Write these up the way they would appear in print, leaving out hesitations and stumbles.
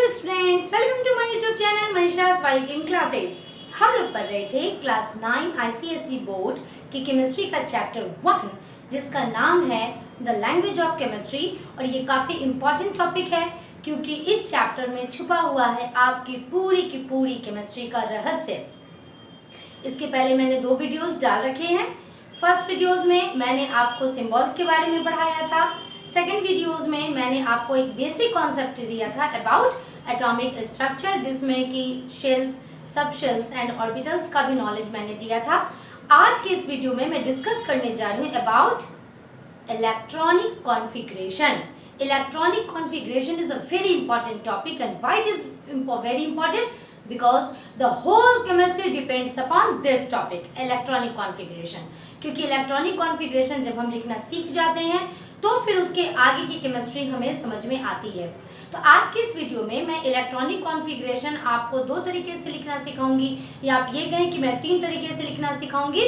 Hello students, welcome to my YouTube channel Manisha's viking classes. हम लोग पढ़ रहे थे क्लास 9 आईसीएसई बोर्ड की केमिस्ट्री का चैप्टर 1 जिसका नाम है द लैंग्वेज ऑफ केमिस्ट्री। और ये काफ़ी इम्पॉर्टेंट टॉपिक है क्योंकि इस चैप्टर में छुपा हुआ है आपकी पूरी केमिस्ट्री का रहस्य। इसके पहले मैंने 2 वीडियोस डाल रखे हैं। फर्स्ट वीडियोस में मैंने आपको सिंबल्स के बारे में पढ़ाया था। सेकेंड वीडियोस में मैंने आपको एक बेसिक कॉन्सेप्ट दिया था अबाउट एटॉमिक स्ट्रक्चर, जिसमें कि शेल्स, सब शेल्स एंड ऑर्बिटल्स का भी नॉलेज मैंने दिया था। आज के इस वीडियो में मैं डिस्कस करने जा रही हूँ about electronic configuration. Electronic configuration is a very important topic and why it is very important because the whole chemistry depends upon this topic, electronic configuration। क्योंकि इलेक्ट्रॉनिक कॉन्फ़िगरेशन जब हम लिखना सीख जाते हैं तो फिर उसके आगे की केमिस्ट्री हमें समझ में आती है। तो आज के इस वीडियो में मैं इलेक्ट्रॉनिक कॉन्फ़िगरेशन आपको 2 तरीके से लिखना सिखाऊंगी, या आप ये कहें कि मैं 3 तरीके से लिखना सिखाऊंगी।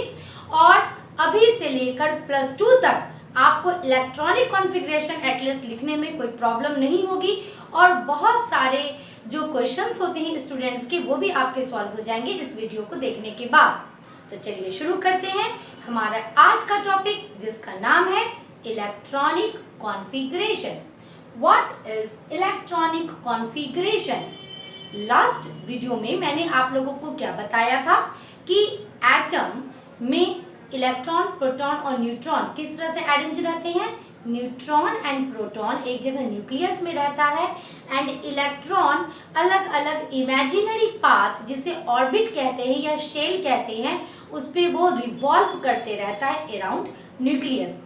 और अभी से लेकर +2 तक आपको इलेक्ट्रॉनिक कॉन्फ़िगरेशन एटलीस्ट लिखने में कोई प्रॉब्लम नहीं होगी, और बहुत सारे जो क्वेश्चंस होते हैं स्टूडेंट्स के वो भी आपके सॉल्व हो जाएंगे इस वीडियो को देखने के बाद। तो चलिए शुरू करते हैं हमारा आज का टॉपिक, जिसका नाम है electronic configuration. What is electronic configuration? Last video में मैंने आप लोगों को क्या बताया था कि एटम में इलेक्ट्रॉन, प्रोटॉन और न्यूट्रॉन किस तरह से अरेंज रहते हैं। न्यूट्रॉन एंड प्रोटॉन एक जगह न्यूक्लियस में रहता है, एंड इलेक्ट्रॉन अलग अलग इमेजिनरी पाथ जिसे ऑर्बिट कहते हैं या शेल कहते हैं, उस पे वो रिवॉल्व करते रहता है अराउंड न्यूक्लियस।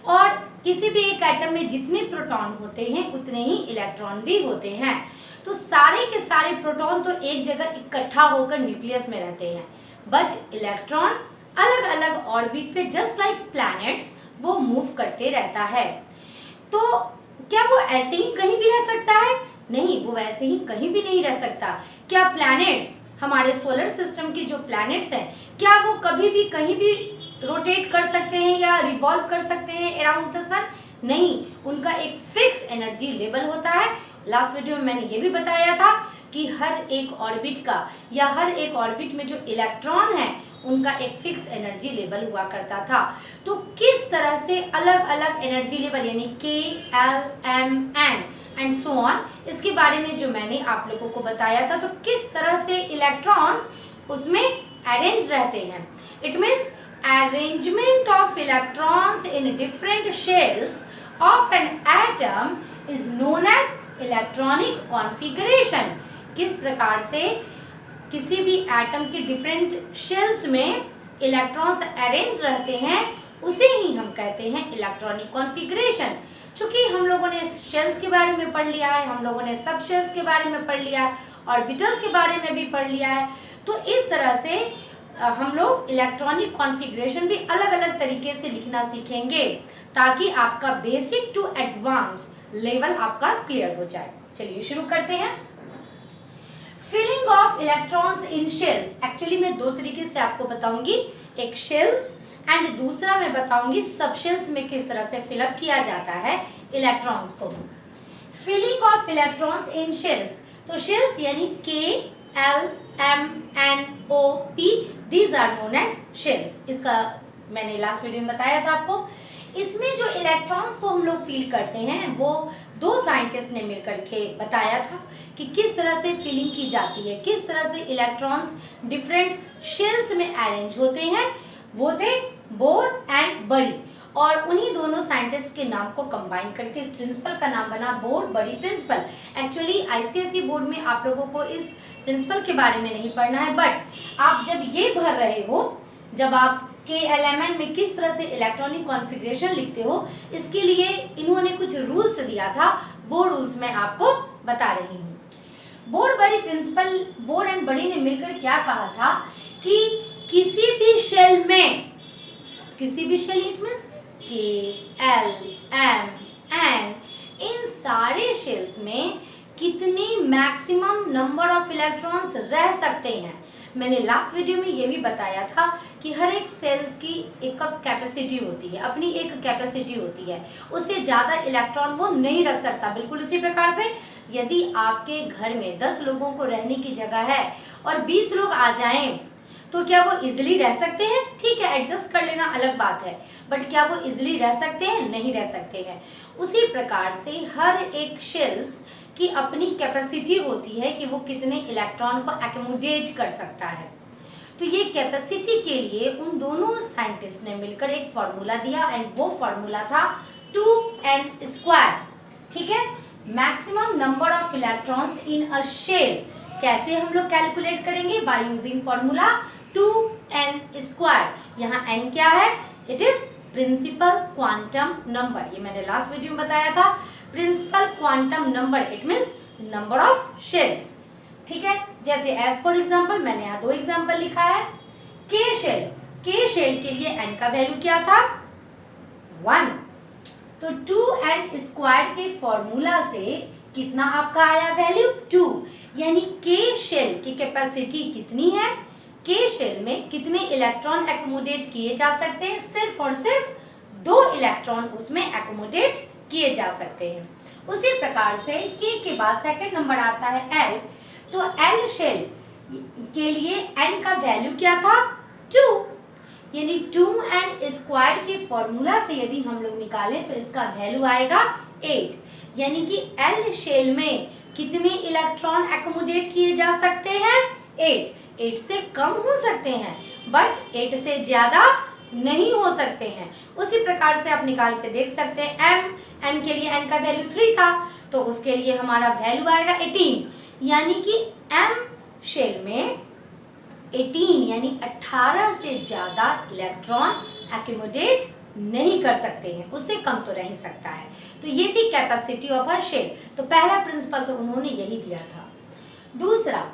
और किसी भी एक एटम में जितने प्रोटॉन होते हैं उतने ही इलेक्ट्रॉन भी होते हैं। तो सारे के सारे प्रोटॉन तो एक जगह इकट्ठा होकर न्यूक्लियस में रहते हैं, बट इलेक्ट्रॉन अलग अलग ऑर्बिट पे जस्ट लाइक प्लैनेट्स वो मूव करते रहता है। तो क्या वो ऐसे ही कहीं भी रह सकता है? नहीं, वो वैसे ही कहीं भी नहीं रह सकता। क्या प्लैनेट्स, हमारे सोलर सिस्टम के जो प्लैनेट्स हैं, क्या वो कभी भी कहीं भी रोटेट कर सकते हैं या रिवॉल्व कर सकते हैं अराउंड द सन? नहीं, उनका एक फिक्स एनर्जी लेवल होता है। लास्ट वीडियो में मैंने ये भी बताया था कि हर एक ऑर्बिट का या हर एक ऑर्बिट में जो इलेक्ट्रॉन है उनका एक फिक्स एनर्जी लेवल हुआ करता था। तो किस तरह से अलग अलग एनर्जी लेवल यानी K, L, M, N and so on, इसके बारे में जो मैंने आप लोगों को बताया था। तो किस तरह से इलेक्ट्रॉन्स उसमें अरेंज रहते हैं। It means arrangement of electrons in different shells of an atom is known as electronic configuration. किस प्रकार से किसी भी एटम के डिफरेंट शेल्स में इलेक्ट्रॉन्स अरेंज रहते हैं उसे ही हम कहते हैं इलेक्ट्रॉनिक कॉन्फ़िगरेशन। चूंकि हम लोगों ने शेल्स के बारे में पढ़ लिया है, हम लोगों ने सब शेल्स के बारे में पढ़ लिया है, ऑर्बिटल्स के बारे में भी पढ़ लिया है, तो इस तरह से हम लोग इलेक्ट्रॉनिक कॉन्फ़िगरेशन भी अलग अलग तरीके से लिखना सीखेंगे ताकि आपका बेसिक टू एडवांस लेवल आपका क्लियर हो जाए। चलिए शुरू करते हैं। Filling of electrons in shells, actually मैं 2 तरीके से आपको बताऊंगी, एक शेल्स एंड दूसरा मैं बताऊंगी सब शेल्स में किस तरह से फिलअप किया जाता है इलेक्ट्रॉन्स को। Filling of electrons in shells, तो शेल्स यानी K, L, M, N, O, P, these are known as shells. इसका मैंने लास्ट वीडियो में बताया था आपको। इसमें जो इलेक्ट्रॉन्स को हम लोग फील करते हैं वो 2 साइंटिस्ट ने मिलकर के बताया था कि किस तरह से फीलिंग की जाती है, किस तरह से इलेक्ट्रॉन्स डिफरेंट शेल्स में अरेंज होते हैं। वो थे बोर एंड बरी, और उन्हीं दोनों साइंटिस्ट के नाम को कंबाइन करके इस प्रिंसिपल का नाम बना बोर बरी प्रिंसिपल। एक्चुअली आईसीएसई बोर्ड में आप लोगों को इस प्रिंसिपल के बारे में नहीं पढ़ना है, बट आप जब ये भर रहे हो, जब आप KLMN में किस तरह से इलेक्ट्रॉनिक कॉन्फ़िगरेशन लिखते हो, इसके लिए इन्होंने कुछ रूल्स दिया था, वो रूल्स मैं आपको बता रही हूँ। बोर एंड बड़ी ने मिलकर क्या कहा था कि किसी भी शेल में, किसी भी shell it means K, L, M, N, इन सारे शेल्स में कितनी मैक्सिमम नंबर ऑफ इलेक्ट्रॉन्स रह सकते हैं। मैंने लास्ट वीडियो में ये भी बताया था कि हर एक सेल्स की एक कैपेसिटी होती है, अपनी एक कैपेसिटी होती है, उससे ज़्यादा इलेक्ट्रॉन वो नहीं रख सकता। बिल्कुल इसी प्रकार से यदि आपके घर में 10 लोगों को रहने की जगह है और 20 लोग आ जाएं, तो क्या वो इजिली रह सकते हैं? ठीक है, एडजस्ट कर लेना अलग बात है, बट क्या वो इजिली रह सकते हैं? नहीं रह सकते हैं। उसी प्रकार से हर एक शेल्स की अपनी कैपेसिटी होती है कि वो कितने इलेक्ट्रॉन को एकोमोडेट कर सकता है। तो ये कैपेसिटी के लिए उन दोनों साइंटिस्ट ने मिलकर एक फॉर्मूला दिया, एंड वो फॉर्मूला था 2n²। ठीक है, maximum number of electrons in a shell. कैसे हम लोग कैलकुलेट करेंगे? By using formula 2n²। यहाँ n क्या है? It is principal quantum number. ये मैंने लास्ट वीडियो में बताया था। Principal quantum number it means number of shells. ठीक है, जैसे एज फॉर एग्जाम्पल मैंने यहाँ 2 एग्जाम्पल लिखा है। के शेल के लिए n का वैल्यू क्या था? 1। तो 2n² के फॉर्मूला से कितना आपका आया वैल्यू? 2। यानी के शेल की कैपेसिटी कितनी है? के शेल में कितने इलेक्ट्रॉन एकोमोडेट किए जा सकते हैं? सिर्फ और सिर्फ 2 इलेक्ट्रॉन उसमें एकोमोडेट किए जा सकते हैं। उसी प्रकार से के बाद सेकंड नंबर आता है L। तो L शेल के लिए n का वैल्यू क्या था? 2। यानी 2n² के फॉर्मूला से यदि हम लोग निकालें तो इसका वैल्यू आएगा 8। यानी कि L शेल में कितने इलेक्ट्रॉन एकोमोडेट किए जा सकते हैं? 8 से कम हो सकते हैं, बट 8 से ज्यादा नहीं हो सकते हैं। उसी प्रकार से आप निकाल के देख सकते हैं। m के लिए n का वैल्यू 3 था, तो उसके लिए हमारा वैल्यू आएगा 18। यानी कि m शेल में 18 यानी 18 से ज्यादा इलेक्ट्रॉन एकोमोडेट नहीं कर सकते हैं, उससे कम तो रह ही सकता है। तो ये थी कैपेसिटी ऑफ अ शेल। तो पहला प्रिंसिपल तो उन्होंने यही दिया था। दूसरा,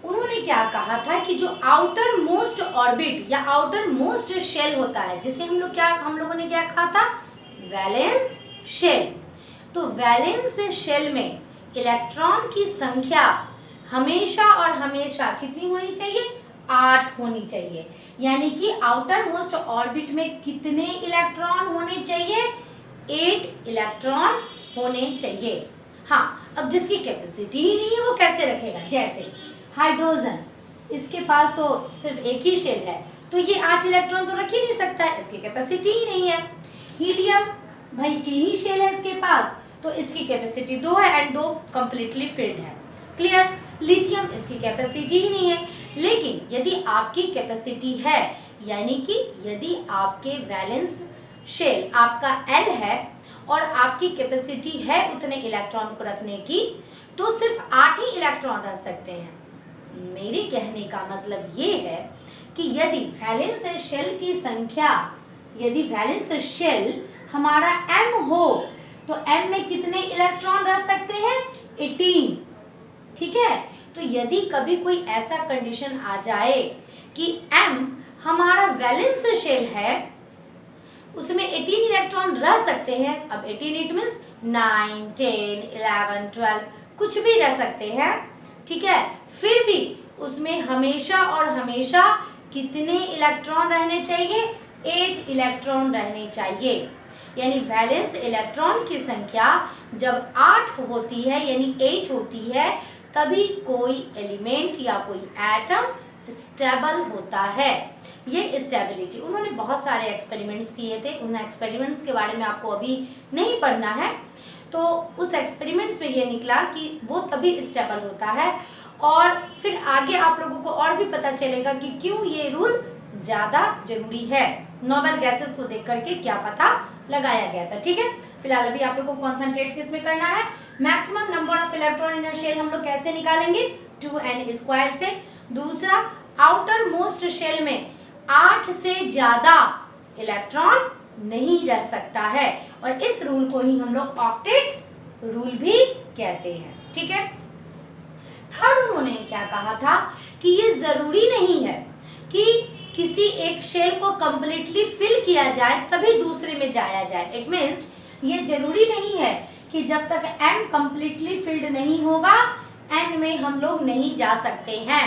उन्होंने क्या कहा था कि जो आउटर मोस्ट ऑर्बिट या आउटर मोस्ट शेल होता है, जिसे हम लोगों ने क्या कहा था? Valence shell. तो वैलेंस शेल में इलेक्ट्रॉन की संख्या हमेशा और हमेशा कितनी होनी चाहिए? 8 होनी चाहिए। यानी कि आउटर मोस्ट ऑर्बिट में कितने इलेक्ट्रॉन होने चाहिए? 8 इलेक्ट्रॉन होने चाहिए। हाँ, अब जिसकी कैपेसिटी ही नहीं है वो कैसे रखेगा? जैसे हाइड्रोजन, इसके पास तो सिर्फ एक ही शेल है, तो ये 8 इलेक्ट्रॉन तो रख ही नहीं सकता है, इसकी कैपेसिटी ही नहीं है। हीलियम, भाई के ही शेल है इसके पास, तो इसकी कैपेसिटी 2 है एंड 2 कंप्लीटली फिल्ड है। क्लियर? लिथियम, इसकी कैपेसिटी ही नहीं है। लेकिन यदि आपकी कैपेसिटी है, यानी कि यदि आपके वैलेंस शेल आपका L है और आपकी कैपेसिटी है उतने इलेक्ट्रॉन को रखने की, तो सिर्फ 8 ही इलेक्ट्रॉन रख सकते हैं। मेरे कहने का मतलब ये है कि यदि वैलेंस शेल की संख्या, यदि वैलेंस शेल हमारा m हो, तो m में कितने इलेक्ट्रॉन रख सकते हैं? 18। ठीक है, तो यदि कभी कोई ऐसा कंडीशन आ जाए कि m हमारा वैलेंस शेल है, उसमें 18 इलेक्ट्रॉन रह सकते हैं। अब 18 इट मीन्स 9, 10, 11, 12 कुछ भी रह सकते हैं। ठीक है, फिर भी उसमें हमेशा और हमेशा कितने इलेक्ट्रॉन रहने चाहिए? 8 इलेक्ट्रॉन रहने चाहिए। यानी वैलेंस इलेक्ट्रॉन की संख्या जब 8 होती है यानी 8 होती है, तभी कोई एलिमेंट या कोई एटम स्टेबल होता है। ये स्टेबिलिटी, उन्होंने बहुत सारे एक्सपेरिमेंट्स किए थे, उन एक्सपेरिमेंट्स के बारे में आपको अभी नहीं पढ़ना है। तो उस एक्सपेरिमेंट्स में ये निकला कि वो तभी स्टेबल होता है, और फिर आगे आप लोगों को और भी पता चलेगा कि क्यों ये रूल ज़्यादा जरूरी है। नोबेल गैसेस को देख करके क्या पता लगाया गया था। ठीक है, फिलहाल अभी आप लोगों को कॉन्सेंट्रेट किस में करना है? Maximum number of electron in a shell हम लोग कैसे निकालेंगे? 2n² से। दूसरा, आउटर मोस्ट शेल में 8 से ज्यादा इलेक्ट्रॉन नहीं रह सकता है, और इस रूल को ही हम लोग ऑक्टेट रूल भी कहते हैं। ठीक है, थर्ड उन्होंने क्या कहा था कि ये जरूरी नहीं है कि किसी एक शेल को कंप्लीटली फिल किया जाए तभी दूसरे में जाया जाए। इट मीन्स ये जरूरी नहीं है कि जब तक m कंप्लीटली फिल्ड नहीं होगा n में हम लोग नहीं जा सकते हैं।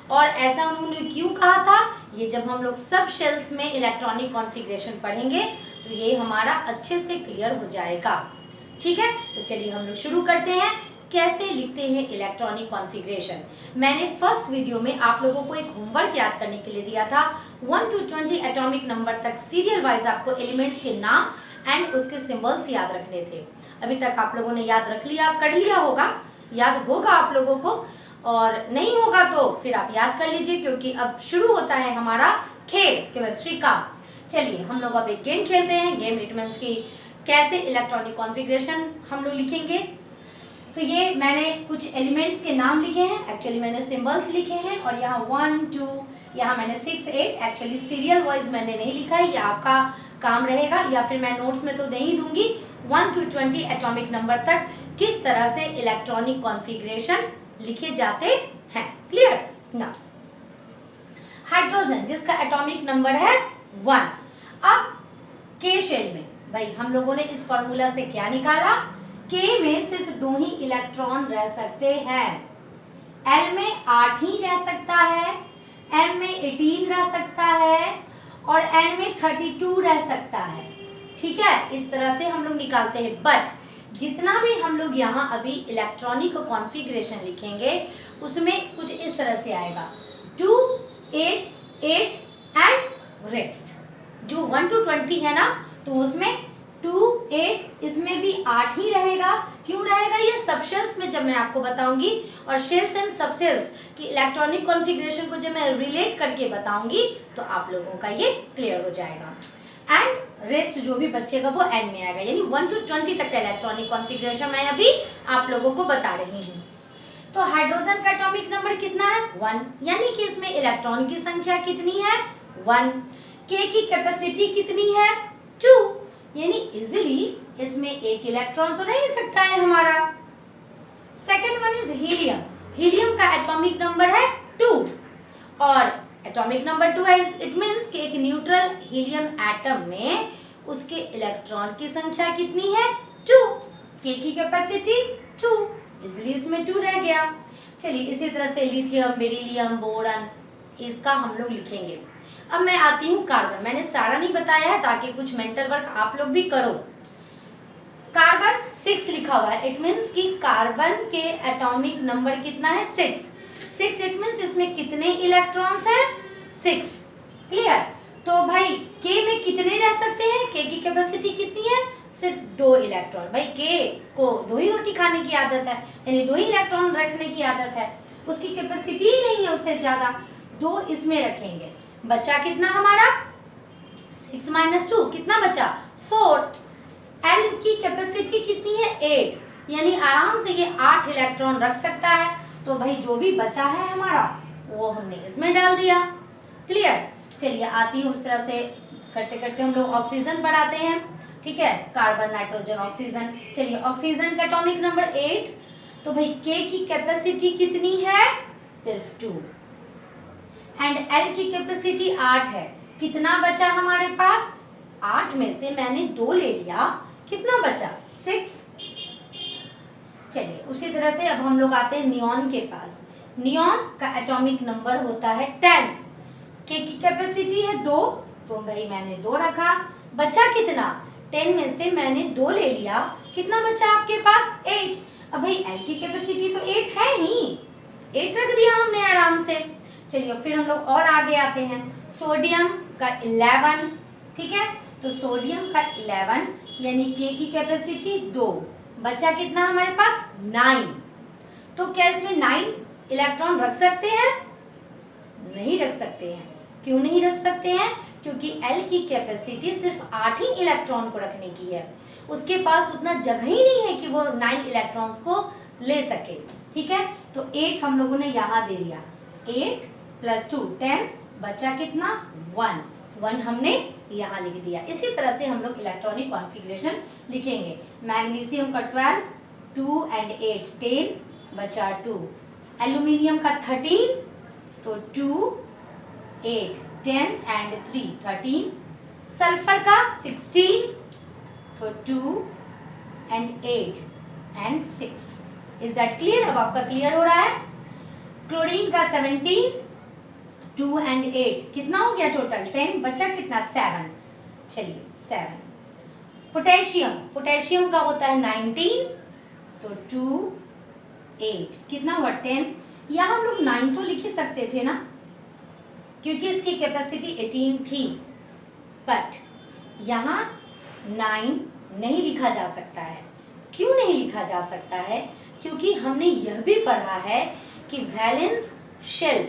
और ऐसा उन्होंने क्यों कहा था? ये जब हम लोग सब शेल्स में इलेक्ट्रॉनिक कॉन्फ़िगरेशन पढ़ेंगे तो ये हमारा अच्छे से क्लियर हो जाएगा। ठीक है, तो चलिए हम लोग शुरू करते हैं। कैसे लिखते हैं इलेक्ट्रॉनिक कॉन्फ़िगरेशन। मैंने फर्स्ट वीडियो में आप लोगों को एक होमवर्क याद करने के लिए दिया था। 1 to 20 एटॉमिक नंबर तक सीरियल वाइज आपको एलिमेंट्स के नाम एंड उसके सिंबल्स याद रखने थे। अभी तक आप लोगों ने याद रख लिया, कर लिया होगा, याद होगा आप लोगों को, और नहीं होगा तो फिर आप याद कर लीजिए, क्योंकि अब शुरू होता है हमारा खेल केमिस्ट्री का। चलिए हम लोग अब एक गेम खेलते हैं। गेम इट मीन्स की कैसे इलेक्ट्रॉनिक कॉन्फ़िगरेशन हम लोग लिखेंगे। तो ये मैंने कुछ एलिमेंट्स के नाम लिखे हैं, एक्चुअली मैंने सिंबल्स लिखे हैं, और यहाँ 1 2 यहाँ मैंने 6 8 एक्चुअली सीरियल वाइज मैंने नहीं लिखा है, ये आपका काम रहेगा, या फिर मैं नोट्स में तो नहीं दूंगी। 1 to 20 एटॉमिक नंबर तक किस तरह से इलेक्ट्रॉनिक कॉन्फ़िगरेशन लिखे जाते हैं। क्लियर ना। हाइड्रोजन जिसका एटॉमिक नंबर है 1। अब के शेल में भाई हम लोगों ने इस फॉर्मूला से क्या निकाला, K में सिर्फ 2 ही इलेक्ट्रॉन रह सकते हैं, L में 8 ही रह सकता है, M में 18 रह सकता है, और N में 32 रह सकता है। ठीक है, इस तरह से हम लोग निकालते हैं। बट जितना भी हम लोग यहाँ अभी इलेक्ट्रॉनिक कॉन्फ़िगरेशन लिखेंगे उसमें कुछ इस तरह से आएगा 2 8 8 एंड रेस्ट। जो 1 to 20 है ना, तो उसमें 2 8 इसमें भी 8 ही रहेगा। क्यों रहेगा, ये सबशेल्स में जब मैं आपको बताऊंगी, और शेल्स एंड सबशेल्स की इलेक्ट्रॉनिक कॉन्फ़िगरेशन को जब मैं रिलेट करके बताऊंगी तो आप लोगों का ये क्लियर हो जाएगा। एंड रेस्ट जो भी बचेगा वो एंड में आएगा, यानी 1 to 20 तक का इलेक्ट्रॉनिक कॉन्फ़िगरेशन मैं अभी आप लोगों को बता रही हूँ। तो हाइड्रोजन का एटॉमिक नंबर कितना है 1, यानी कि इसमें इलेक्ट्रॉन की संख्या कितनी है 1। के की कैपेसिटी कितनी है 2, यानी इजीली इसमें एक इलेक्ट्रॉन तो नहीं सकता है हमारा। Second one is helium. Helium का एटॉमिक नंबर है 2, और एटॉमिक नंबर 2 है, इट मींस कि एक न्यूट्रल हीलियम एटम में उसके इलेक्ट्रॉन की संख्या कितनी है 2। के की कैपेसिटी 2, इजीली इसमें 2 रह गया। चलिए इसी तरह से लिथियम, बेरिलियम, बोरॉन, इसका हम लोग लिखेंगे। अब मैं आती हूँ कार्बन। मैंने सारा नहीं बताया है ताकि कुछ मेंटल वर्क आप लोग भी करो। कार्बन 6 लिखा हुआ है, इट मींस कि कार्बन के एटॉमिक नंबर कितना है 6 इट मींस इसमें कितने इलेक्ट्रॉन्स हैं 6। क्लियर। तो भाई के में कितने रह सकते हैं, के की कैपेसिटी कितनी है सिर्फ 2 इलेक्ट्रॉन। भाई के को 2 ही रोटी खाने की आदत है, यानी 2 ही इलेक्ट्रॉन रखने की आदत है, उसकी कैपेसिटी ही नहीं है उससे ज्यादा, 2 इसमें रखेंगे। बचा कितना हमारा 6 - 2 कितना बचा 4। L की कैपेसिटी कितनी है 8, यानी आराम से ये 8 इलेक्ट्रॉन रख सकता है। तो भाई जो भी बचा है हमारा वो हमने इसमें डाल दिया। क्लियर। चलिए आती हूँ, उस तरह से करते करते हम लोग ऑक्सीजन बढ़ाते हैं। ठीक है, कार्बन, नाइट्रोजन, ऑक्सीजन। चलिए ऑक्सीजन का एटॉमिक नंबर 8, तो भाई के की कैपेसिटी कितनी है सिर्फ 2, एंड L की कैपेसिटी 8 है। कितना बचा हमारे पास, 8 में से मैंने 2 ले लिया, कितना बचा 6। चलिए उसी तरह से अब हम लोग आते हैं नियॉन के पास। नियॉन का एटॉमिक नंबर होता है 10, के की कैपेसिटी है 2, तो भाई मैंने 2 रखा। बचा कितना, 10 में से मैंने 2 ले लिया, कितना बचा आपके पास 8। अब भाई L की कैपेसिटी तो 8 है ही, 8 रख दिया हमने आराम से। चलिए फिर हम लोग और आगे आते हैं। सोडियम का 11, ठीक है, तो सोडियम का 11 यानी के की कैपेसिटी 2, बचा कितना हमारे पास 9। तो क्या इसमें 9 इलेक्ट्रॉन रख सकते हैं, नहीं रख सकते हैं। क्यों नहीं रख सकते हैं, क्योंकि L की कैपेसिटी सिर्फ 8 ही इलेक्ट्रॉन को रखने की है, उसके पास उतना जगह ही नहीं है कि वो 9 इलेक्ट्रॉन्स को ले सके। ठीक है, तो 8 हम लोगों ने यहाँ दे दिया, 8 + 2 10, बचा कितना 1 हमने यहाँ लिख दिया। इसी तरह से हम लोग इलेक्ट्रॉनिक कॉन्फ़िगरेशन लिखेंगे। मैग्नीशियम का 12, 2 and 8 10, बचा 2। एल्यूमिनियम का 13, तो 2 8 10 and 3 13। सल्फर का 16, तो 2 and 8 and 6। Is that clear. अब आपका क्लियर हो रहा है। क्लोरीन का 17, 2 and 8 कितना हो गया टोटल 10, बचा कितना 7। चलिए 7। पोटेशियम का होता है 19, तो 2 8 कितना हुआ 10। यहाँ हम लोग 9 तो लिख ही सकते थे ना, क्योंकि इसकी कैपेसिटी 18 थी, बट यहाँ 9 नहीं लिखा जा सकता है। क्यों नहीं लिखा जा सकता है? क्योंकि हमने यह भी पढ़ा है कि वैलेंस शेल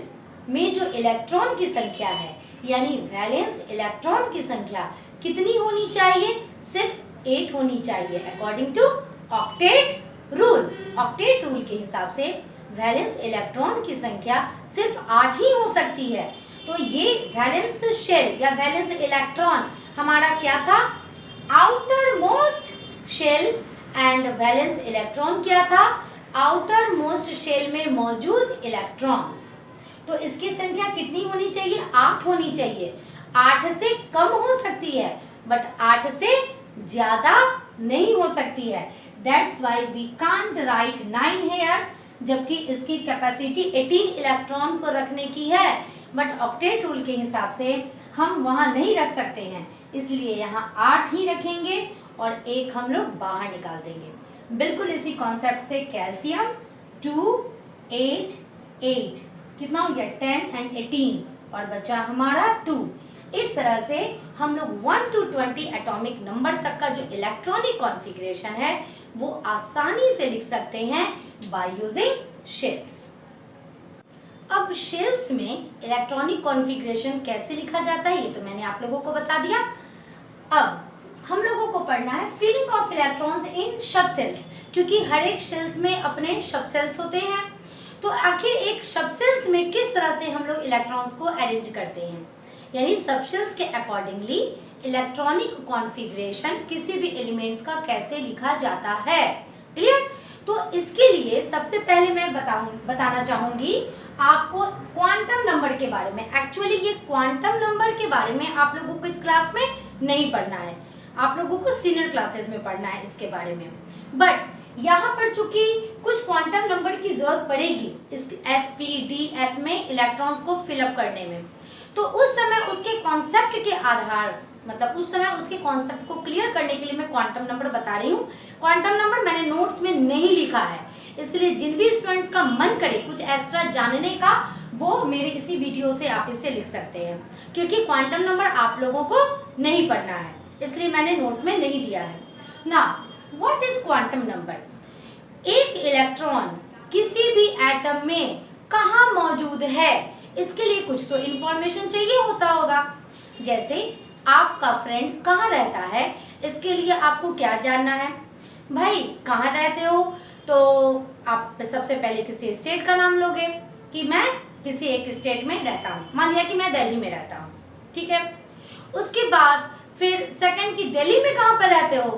में जो इलेक्ट्रॉन की संख्या है, यानी वैलेंस इलेक्ट्रॉन की संख्या कितनी होनी चाहिए? सिर्फ 8 होनी चाहिए, according to octet rule. Octet rule के हिसाब से वैलेंस इलेक्ट्रॉन की संख्या सिर्फ 8 ही हो सकती है। तो ये वैलेंस शेल या वैलेंस इलेक्ट्रॉन हमारा क्या था? Outer most shell, and valence electron क्या था? आउटर मोस्ट शेल में मौजूद इलेक्ट्रॉन्स। तो इसकी संख्या कितनी होनी चाहिए? 8 होनी चाहिए। 8 से कम हो सकती है, बट 8 से ज्यादा नहीं हो सकती है। That's why we can't write 9 here, जबकि इसकी कैपेसिटी 18 इलेक्ट्रॉन को रखने की है, बट ऑक्टेट रूल के हिसाब से हम वहां नहीं रख सकते हैं, इसलिए यहाँ 8 ही रखेंगे और एक हम लोग बाहर निकाल देंगे। बिल्कुल इसी कॉन्सेप्ट से कैल्शियम 2 8 8 कितना हो गया 10 एंड 18 और बचा हमारा 2। इस तरह से हम लोग 1 to 20 एटॉमिक नंबर तक का जो इलेक्ट्रॉनिक कॉन्फ़िगरेशन है वो आसानी से लिख सकते हैं बाय यूजिंग शेल्स। अब शेल्स में इलेक्ट्रॉनिक कॉन्फ़िगरेशन कैसे लिखा जाता है ये तो मैंने आप लोगों को बता दिया। अब हम लोगों को पढ़ना है फीलिंग ऑफ इलेक्ट्रॉन्स इन सब सेल्स, क्योंकि हर एक शेल्स में अपने सब सेल्स होते हैं। तो आखिर एक सब सेल्स में किस तरह से हम लोग इलेक्ट्रॉन्स को अरेंज करते हैं, यानी सब सेल्स के अकॉर्डिंगली इलेक्ट्रॉनिक कॉन्फ़िगरेशन किसी भी एलिमेंट्स का कैसे लिखा जाता है। क्लियर? तो इसके लिए सबसे पहले मैं बताना चाहूंगी आपको क्वांटम नंबर के बारे में। एक्चुअली ये क्वांटम नंबर के बारे में आप लोगों को इस क्लास में नहीं पढ़ना है, आप लोगों को सीनियर क्लासेस में पढ़ना है इसके बारे में। बट यहाँ पर चूंकि कुछ क्वांटम नंबर की जरूरत पड़ेगी इस SPDF में इलेक्ट्रॉन्स को फिलअप करने में, तो उस समय उसके कॉन्सेप्ट के आधार मतलब उस समय उसके कॉन्सेप्ट को क्लियर करने के लिए मैं क्वांटम नंबर बता रही हूँ। क्वांटम नंबर मैंने नोट्स में नहीं लिखा है, इसलिए जिन भी स्टूडेंट्स का मन करे कुछ एक्स्ट्रा जानने का वो मेरे इसी वीडियो से आप इसे लिख सकते हैं, क्योंकि क्वांटम नंबर आप लोगों को नहीं पढ़ना है, इसलिए मैंने नोट्स में नहीं दिया है ना। What is quantum number? एक इलेक्ट्रॉन किसी भी एटम में कहाँ मौजूद है, इसके लिए कुछ तो इंफॉर्मेशन चाहिए होता होगा। जैसे आपका फ्रेंड कहाँ रहता है, इसके लिए आपको क्या जानना है? भाई कहाँ रहते हो, तो आप सबसे पहले किसी स्टेट का नाम लोगे कि मैं किसी एक स्टेट में रहता हूँ, मान लिया कि मैं दिल्ली में रहता हूँ, ठीक है। उसके बाद फिर सेकंड की दिल्ली में कहाँ पर रहते हो,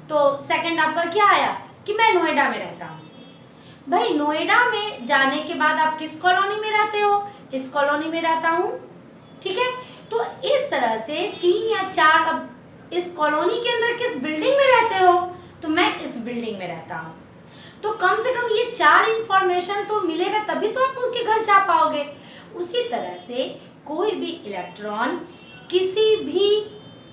तो सेकंड आपका क्या आया कि मैं नोएडा में रहता हूँ। भाई नोएडा में जाने के बाद आप किस कॉलोनी में रहते हो, इस कॉलोनी में रहता हूँ, ठीक है। तो इस तरह से 3 या 4, अब इस कॉलोनी के अंदर किस बिल्डिंग में रहते हो, तो मैं इस बिल्डिंग में रहता हूँ। तो कम से कम ये 4 इंफॉर्मेशन तो मिलेगा, तभी तो आप उसके घर जा पाओगे। उसी तरह से कोई भी इलेक्ट्रॉन किसी भी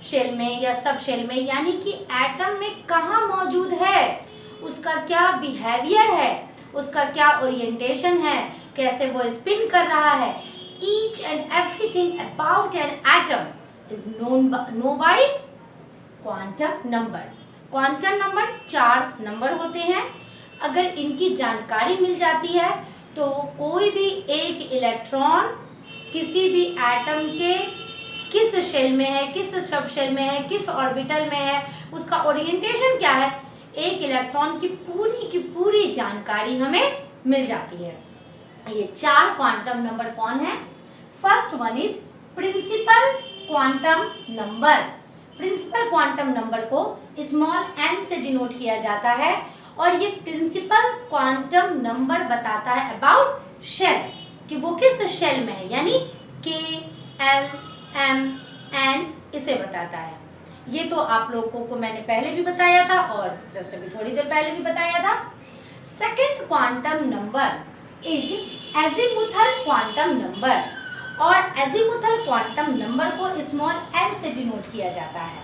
शेल में या सब शेल में, यानी कि एटम में कहाँ मौजूद है, उसका क्या बिहेवियर है, उसका क्या ओरिएंटेशन है, कैसे वो स्पिन कर रहा है, each and everything about an atom is known by quantum number। Quantum number 4 number होते हैं, अगर इनकी जानकारी मिल जाती है तो कोई भी एक इलेक्ट्रॉन किसी भी एटम के किस शेल में है, किस सब शेल में है, किस ऑर्बिटल में है, उसका ओरिएंटेशन क्या है, एक इलेक्ट्रॉन की पूरी जानकारी हमें मिल जाती है। ये 4 क्वांटम नंबर कौन है? First one is principal quantum number. Principal quantum number को स्मॉल n से डिनोट किया जाता है, और ये प्रिंसिपल क्वांटम नंबर बताता है अबाउट शेल, कि वो किस शेल में है, यानी K, L, M, N इसे बताता है। ये तो आप लोगों को मैंने पहले भी बताया था और जस्ट अभी थोड़ी देर पहले भी बताया था। Second quantum number is azimuthal quantum number, और एजीमुथल क्वांटम नंबर को स्मॉल l से डिनोट किया जाता है,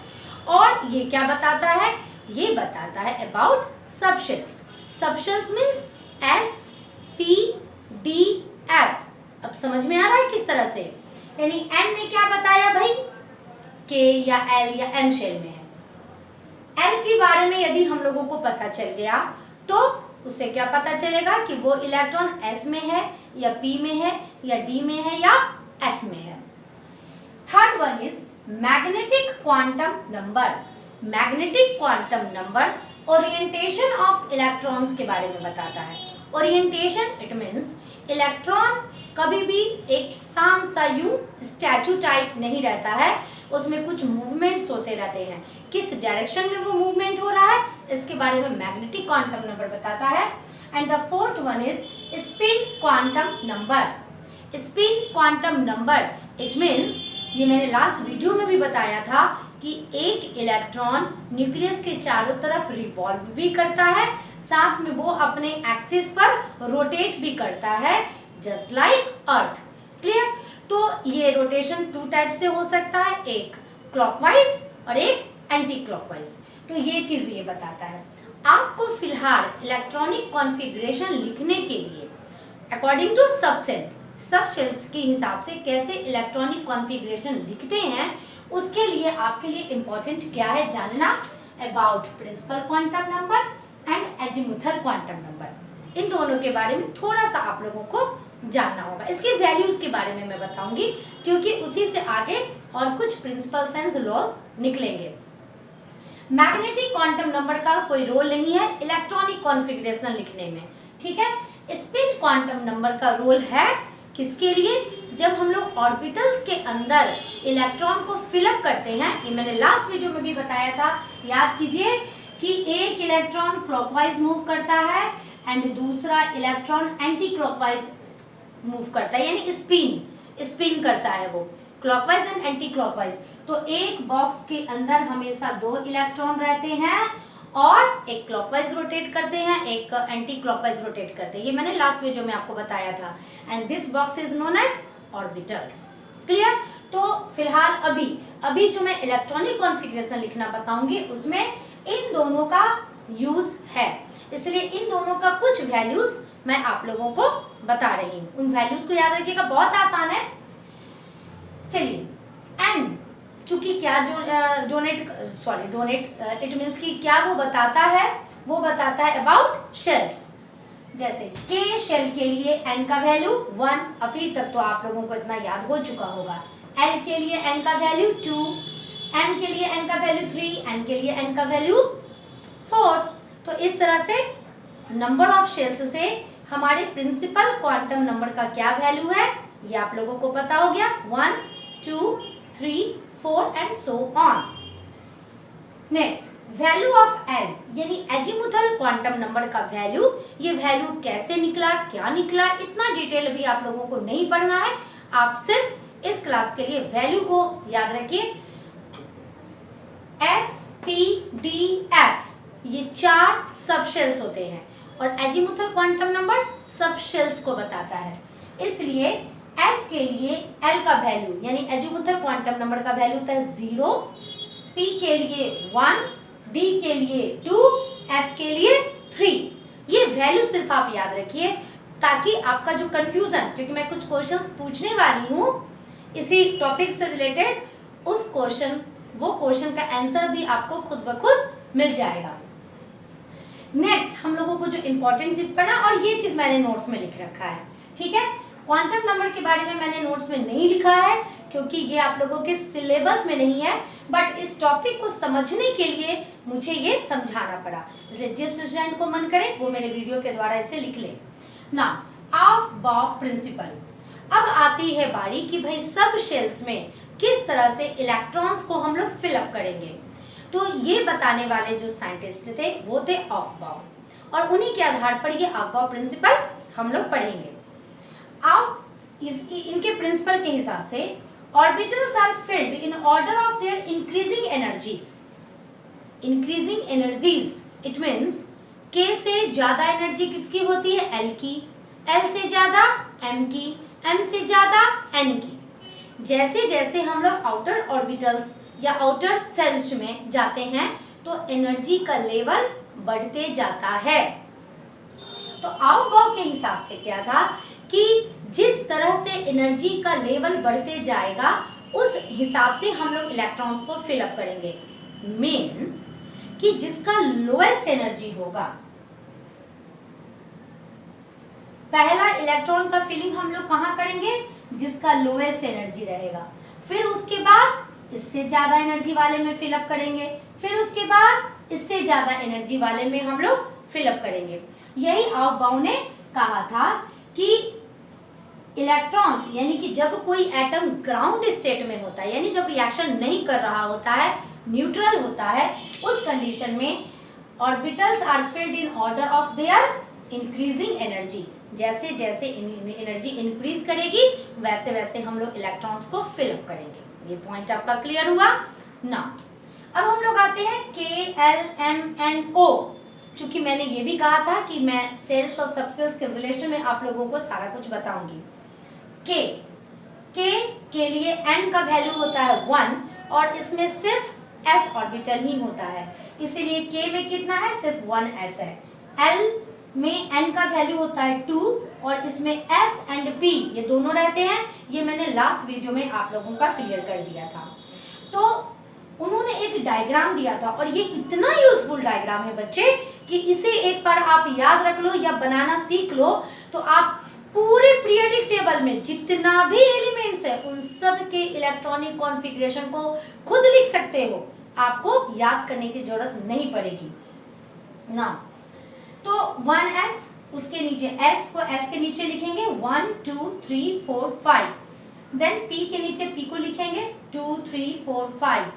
और ये क्या बताता है, ये बताता है about subshells. Subshells means S P D F। अब समझ में आ रहा है किस तरह से, यानी N ने क्या बताया भाई, K या L या M शेल में है। L के बारे में यदि हम लोगों को पता चल गया तो उससे क्या पता चलेगा कि वो इलेक्ट्रॉन S में है या P में है या D में है या F में है। Third one is magnetic quantum number. Magnetic quantum number orientation of electrons के बारे में बताता है। ओरिएंटेशन इट मीन्स इलेक्ट्रॉन कभी भी एक शांत सा यूं स्टैचू टाइप नहीं रहता है, उसमें कुछ मूवमेंट्स होते रहते हैं। किस डायरेक्शन में वो मूवमेंट हो रहा है, इसके बारे में मैग्नेटिक क्वांटम नंबर बताता है। And the fourth one is spin quantum number. Spin quantum number it means, ये मैंने लास्ट वीडियो में भी बताया था कि एक इलेक्ट्रॉन न्यूक्लियस के चारों तरफ रिवॉल्व भी करता है, साथ में वो अपने एक्सिस पर रोटेट भी करता है, जस्ट लाइक अर्थ। क्लियर? तो ये रोटेशन टू टाइप से हो सकता है, एक क्लॉकवाइज और एक एंटी क्लॉकवाइज। तो ये चीज ये बताता है। आपको फिलहाल इलेक्ट्रॉनिक कॉन्फ़िगरेशन लिखने के लिए अकॉर्डिंग टू सबशेल्स के हिसाब से कैसे इलेक्ट्रॉनिक कॉन्फ़िगरेशन लिखते हैं, उसके लिए आपके लिए इम्पोर्टेंट क्या है जानना, about principal quantum number and azimuthal quantum number. इन दोनों के बारे में थोड़ा सा आप लोगों को जानना होगा। इसके वैल्यूज के बारे में मैं बताऊंगी, क्योंकि उसी से आगे और कुछ प्रिंसिपल्स एंड लॉज निकलेंगे। मैग्नेटिक क्वांटम नंबर का कोई रोल नहीं है इलेक्ट्रॉनिक कॉन्फ़िगरेशन लिखने में, ठीक है। स्पिन क्वांटम नंबर का रोल है किसके लिए, जब हम लोग ऑर्बिटल्स के अंदर इलेक्ट्रॉन को फिलअप करते हैं। ये मैंने लास्ट वीडियो में भी बताया था, याद कीजिए कि एक इलेक्ट्रॉन क्लॉकवाइज मूव करता है एंड दूसरा इलेक्ट्रॉन एंटी क्लॉकवाइज मूव करता है, यानी स्पिन करता है वो, क्लॉकवाइज एंड एंटी क्लॉकवाइज। तो एक बॉक्स के अंदर हमेशा दो इलेक्ट्रॉन रहते हैं और एक क्लॉकवाइज रोटेट करते हैं, एक एंटी क्लॉकवाइज रोटेट करते हैं। ये मैंने लास्ट वीडियो में आपको बताया था। And this box is known as orbitals. Clear? तो फिलहाल अभी जो मैं इलेक्ट्रॉनिक कॉन्फ़िगरेशन लिखना बताऊंगी उसमें इन दोनों का यूज है, इसलिए इन दोनों का कुछ वैल्यूज मैं आप लोगों को बता रही हूँ। उन वैल्यूज को याद रखिएगा, बहुत आसान है। चलिए, एन चूंकि क्या डोनेट इट मीन्स कि क्या वो बताता है अबाउट शेल्स। जैसे के शेल के लिए एन का वैल्यू 1, अभी तक तो आप लोगों को इतना याद हो चुका होगा। एल के लिए एन का वैल्यू 2, एम के लिए एन का वैल्यू 3, एन के लिए एन का वैल्यू 4। तो इस तरह से नंबर ऑफ शेल्स से हमारे प्रिंसिपल क्वांटम नंबर का क्या वैल्यू है ये आप लोगों को पता हो गया, 1, 2, 3, 4 and so on. Next, value of L यानी एजीमुथल क्वांटम नंबर का वैल्यू। ये वैल्यू कैसे निकला, क्या निकला, इतना डिटेल भी आप लोगों को नहीं पढ़ना है। आप सिर्फ इस क्लास के लिए वैल्यू को याद रखिए। S P D F ये 4 सबशेल्स होते हैं और एजीमुथल क्वांटम नंबर सबशेल्स को बताता है। इसलिए S के लिए L का वैल्यू यानी एजीमुथल क्वांटम नंबर का वैल्यू होता है 0, P के लिए 1, D के लिए 2, F के लिए 3। ये वैल्यू सिर्फ आप याद रखिए ताकि आपका जो कंफ्यूजन, क्योंकि मैं कुछ क्वेश्चंस पूछने वाली हूँ इसी टॉपिक से रिलेटेड, उस वो क्वेश्चन का आंसर भी आपको खुद ब खुद मिल जाएगा। नेक्स्ट हम लोगों को जो इम्पोर्टेंट चीज पढ़ना, और ये चीज मैंने नोट्स में लिख रखा है, ठीक है। क्वांटम नंबर के बारे में मैंने नोट्स में नहीं लिखा है क्योंकि ये आप लोगों के सिलेबस में नहीं है, बट इस टॉपिक को समझने के लिए मुझे ये समझाना पड़ा। इसलिए जिस स्टूडेंट को मन करे वो मेरे वीडियो के द्वारा इसे लिख ले ना। ऑफ-बॉक्स प्रिंसिपल। अब आती है बारी कि भाई सब शेल्स में किस तरह से इलेक्ट्रॉन्स को हम लोग फिलअप करेंगे। तो ये बताने वाले जो साइंटिस्ट थे वो थे ऑफ-बॉक्स, और उन्हीं के आधार पर ये ऑफ-बॉक्स प्रिंसिपल हम लोग पढ़ेंगे। इनके प्रिंसिपल के हिसाब से orbitals are filled in order of their increasing energies. It means K से ज्यादा एनर्जी किसकी होती है, L की, L से ज्यादा M की, M से ज्यादा N की। जैसे जैसे हम लोग आउटर ऑर्बिटल्स या आउटर सेल्स में जाते हैं तो एनर्जी का लेवल बढ़ते जाता है। तो हाव-भाव के हिसाब से क्या था कि जिस तरह से एनर्जी का लेवल बढ़ते जाएगा उस हिसाब से हम लोग इलेक्ट्रॉन्स को फिलअप करेंगे। मीन्स कि जिसका लोएस्ट एनर्जी होगा, पहला इलेक्ट्रॉन का फिलिंग हम लोग कहाँ करेंगे, जिसका लोएस्ट एनर्जी रहेगा। फिर उसके बाद इससे ज्यादा एनर्जी वाले में फिलअप करेंगे, फिर उसके बाद इससे ज्यादा एनर्जी वाले में हम लोग फिलअप करेंगे। यही हाव-भाव ने कहा था कि इलेक्ट्रॉन्स यानी कि जब कोई एटम ग्राउंड स्टेट में होता है, यानी जब रिएक्शन नहीं कर रहा होता है, न्यूट्रल होता है, उस कंडीशन में orbitals are filled in order of their increasing energy. जैसे जैसे एनर्जी इंक्रीज करेगी वैसे वैसे हम लोग इलेक्ट्रॉन्स को फिलअप करेंगे। ये पॉइंट आपका क्लियर हुआ ना। अब हम लोग आते हैं KLMNO। चूंकि मैंने ये भी कहा था कि मैं सेल्स और सबसेल्स के रिलेशन में आप लोगों को सारा कुछ बताऊंगी। के लिए n का वैल्यू होता है 1 और इसमें सिर्फ s ऑर्बिटल ही होता है, इसीलिए k में कितना है, सिर्फ 1s है। L में n का वैल्यू होता है 2 और इसमें s एंड p ये दोनों रहते हैं। ये मैंने लास्ट वीडियो में आप लोगों का क्लियर कर दिया था। तो उन्होंने एक डायग्राम दिया था और ये इतना यूजफुल डायग्राम है बच्चे कि इसे एक बार आप याद रख लो या बनाना सीख लो तो आप पूरे पीरियोडिक टेबल में जितना भी एलिमेंट्स है उन सब के इलेक्ट्रॉनिक कॉन्फ़िगरेशन को खुद लिख सकते हो, आपको याद करने की जरूरत नहीं पड़ेगी ना। तो 1s, उसके नीचे s को s के नीचे लिखेंगे 1 2 3 4 5, देन p के नीचे p को लिखेंगे 2 3 4 5,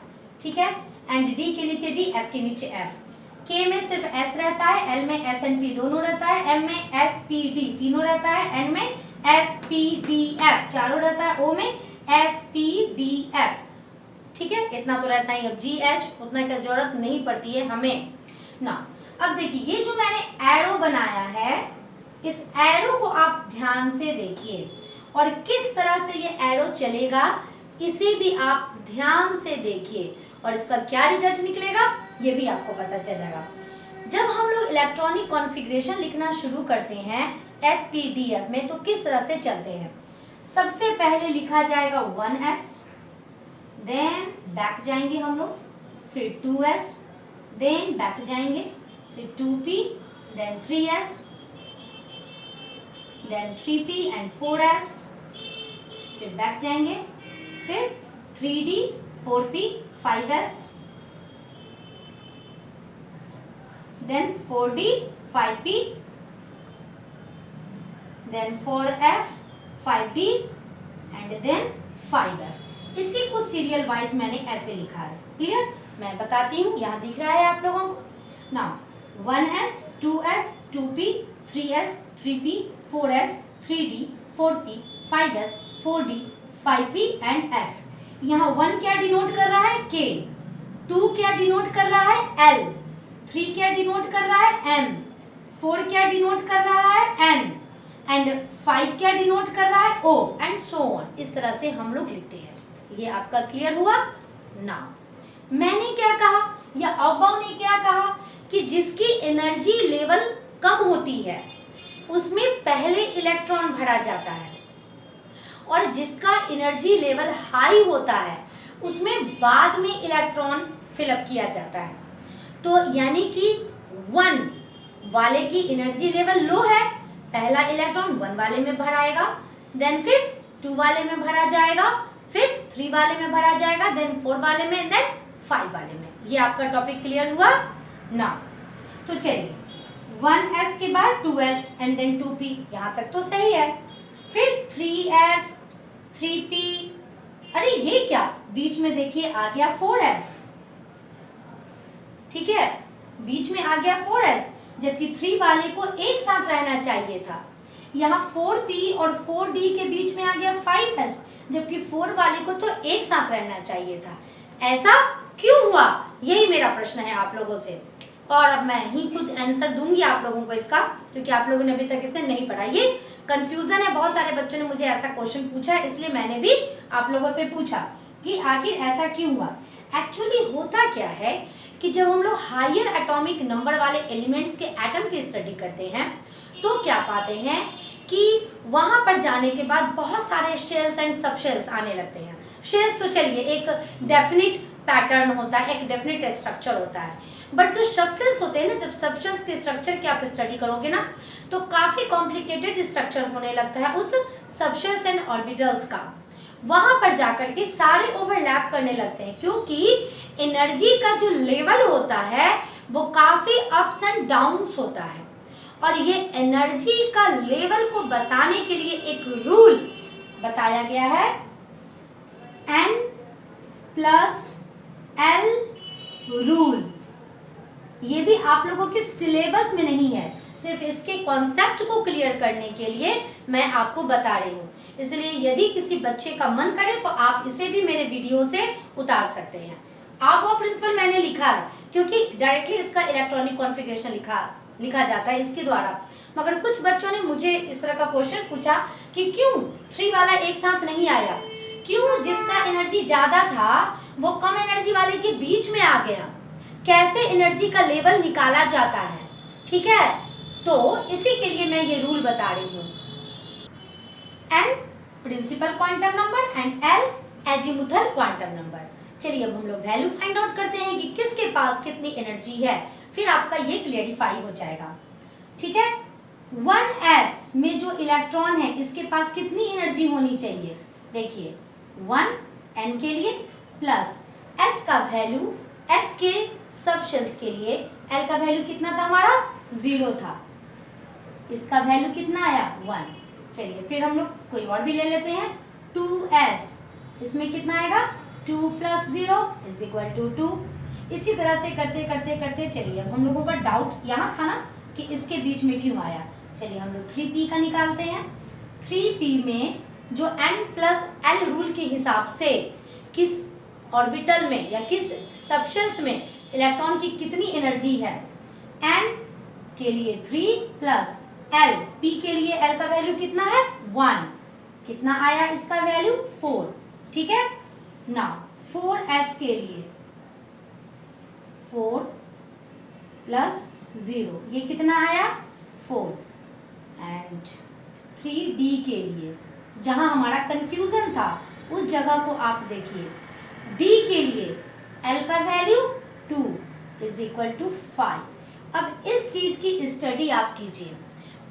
ठीक है, एंड d के नीचे d, f के नीचे f। k में सिर्फ s रहता है, l में s एंड p दोनों रहता है, m में s p d तीनों रहता है, n में s p d f चारों रहता है, o में s p d f, ठीक है, इतना तो रहता है। अब g h उतना की जरूरत नहीं पड़ती है हमें ना। अब देखिए ये जो मैंने एरो बनाया है, इस एरो को आप ध्यान से देखिए और किस तरह से ये एरो चलेगा इसे भी आप ध्यान से देखिए और इसका क्या रिजल्ट निकलेगा ये भी आपको पता चलेगा। जब हम लोग इलेक्ट्रॉनिक कॉन्फ़िगरेशन लिखना शुरू करते हैं SPDF में तो किस तरह से चलते हैं, सबसे पहले लिखा जाएगा 1s, देन बैक जाएंगे हम लोग, फिर 2s, देन बैक जाएंगे, फिर 2p, then 3s, then 3p and 4s, फिर बैक जाएंगे, फिर 3d, 4p, 5s, then 4d, 5p, then 4f, 5d and then 5f। इसी को सीरियल वाइज मैंने ऐसे लिखा है, क्लियर। मैं बताती हूँ, यहाँ दिख रहा है आप लोगों को ना। 1s, 2s, 2p, 3s, 3p, 4s, 3d, 4p, 5s, 4d, 5p and f। यहाँ 1 क्या डिनोट कर रहा है, k, 2 क्या डिनोट कर रहा है, l, 3 क्या डिनोट कर रहा है, m, 4 क्या डिनोट कर रहा है, n एंड 5 क्या डिनोट कर रहा है, o एंड सो ऑन। इस तरह से हम लोग लिखते हैं। ये आपका क्लियर हुआ ना। मैंने क्या कहा या हाव-भाव ने क्या कहा कि जिसकी एनर्जी लेवल कम होती है उसमें पहले इलेक्ट्रॉन भरा जाता है और जिसका एनर्जी लेवल हाई होता है उसमें बाद में इलेक्ट्रॉन फिलअप किया जाता है। तो यानी कि 1 वाले की एनर्जी लेवल लो है, पहला इलेक्ट्रॉन 1 वाले में भराएगा, देन फिर 2 वाले में भरा जाएगा, फिर 3 वाले में भरा जाएगा, देन 4 वाले में, देन 5 वाले में। ये आपका टॉपिक क्लियर हुआ ना। तो चलिए 1s के बाद 2s एंड देन 2p, यहाँ तक तो सही है। फिर 3s, 3p, अरे ये क्या, बीच में देखिए आ गया 4s, ठीक है, बीच में आ गया 4s, जबकि 3 वाले को एक साथ रहना चाहिए था। यहाँ 4p और 4d के बीच में आ गया 5s, जबकि 4 वाले को तो एक साथ रहना चाहिए था। ऐसा क्यों हुआ, यही मेरा प्रश्न है आप लोगों से, और अब मैं ही खुद आंसर दूंगी आप लोगों को इसका, क्योंकि आप लोगों ने अभी तक इसे नहीं पढ़ा। ये कंफ्यूजन है, बहुत सारे बच्चों ने मुझे ऐसा क्वेश्चन पूछा है, इसलिए मैंने भी आप लोगों से पूछा कि आखिर ऐसा क्यों हुआ। एक्चुअली होता क्या है कि जब हम लोग हायर एटॉमिक नंबर वाले एलिमेंट्स के एटम की स्टडी करते हैं तो क्या पाते हैं कि वहां पर जाने के बाद बहुत सारे शेल्स एंड सबशेल्स आने लगते हैं। शेल्स तो चलिए एक डेफिनिट पैटर्न होता है, एक डेफिनिट स्ट्रक्चर होता है, बट जो सबशेल्स होते हैं ना, जब सबशेल्स के स्ट्रक्चर की आप स्टडी करोगे ना तो काफी कॉम्प्लिकेटेड स्ट्रक्चर होने लगता है उस सबशेल्स एंड ऑर्बिटल्स का। वहां पर जाकर के सारे ओवरलैप करने लगते हैं, क्योंकि एनर्जी का जो लेवल होता है वो काफी अप्स एंड डाउन्स होता है। और ये एनर्जी का लेवल को बताने के लिए एक रूल बताया गया है, N+L रूल। ये भी आप लोगों के सिलेबस में नहीं है, सिर्फ इसके कॉन्सेप्ट को क्लियर करने के लिए मैं आपको बता रही हूँ। इसलिए यदि किसी बच्चे का मन करे तो आप इसे भी मेरे वीडियो से उतार सकते हैं। आप वो प्रिंसिपल मैंने लिखा है, क्योंकि डायरेक्टली इसका इलेक्ट्रॉनिक कॉन्फ़िगरेशन लिखा जाता है इसके द्वारा। मगर कुछ बच्चों ने मुझे इस तरह का क्वेश्चन पूछा कि क्यों 3 वाला एक साथ नहीं आया, क्यों जिसका एनर्जी ज़्यादा था वो कम एनर्जी वाले के बीच में आ गया, कैसे एनर्जी का लेवल निकाला जाता है। ठीक है, तो इसी के लिए मैं ये रूल बता रही हूँ। N principal quantum number and L azimuthal quantum number. चलिए अब हम लोग वैल्यू फाइंड आउट करते हैं कि किसके पास कितनी एनर्जी है, फिर आपका ये क्लियरिफाई हो जाएगा। ठीक है, 1s में जो इलेक्ट्रॉन है इसके पास कितनी एनर्जी होनी चाहिए, देखिए 1 n के लिए प्लस s का वैल्यू s के सब शेल्स के लिए l का वैल्यू कितना था हमारा 0 था, इसका वैल्यू कितना आया 1। चलिए फिर हम लोग कोई और भी ले लेते हैं, 2s, इसमें कितना आएगा 2 + 0 = 2। इसी तरह से करते करते करते चलिए अब हम लोगों का डाउट यहाँ था ना कि इसके बीच में क्यों आया। चलिए हम लोग 3p का निकालते हैं। 3p में जो N+L रूल के हिसाब से किस ऑर्बिटल में या किस सबशेल्स में इलेक्ट्रॉन की कितनी एनर्जी है, N के लिए 3 प्लस L, P के लिए L का वैल्यू कितना है 1, कितना आया इसका वैल्यू 4। ठीक है ना, 4s के लिए 4 + 0 ये कितना आया 4, एंड 3d के लिए जहां हमारा कंफ्यूजन था उस जगह को आप देखिए, d के लिए l का वैल्यू 2 = 5। अब इस चीज की स्टडी आप कीजिए।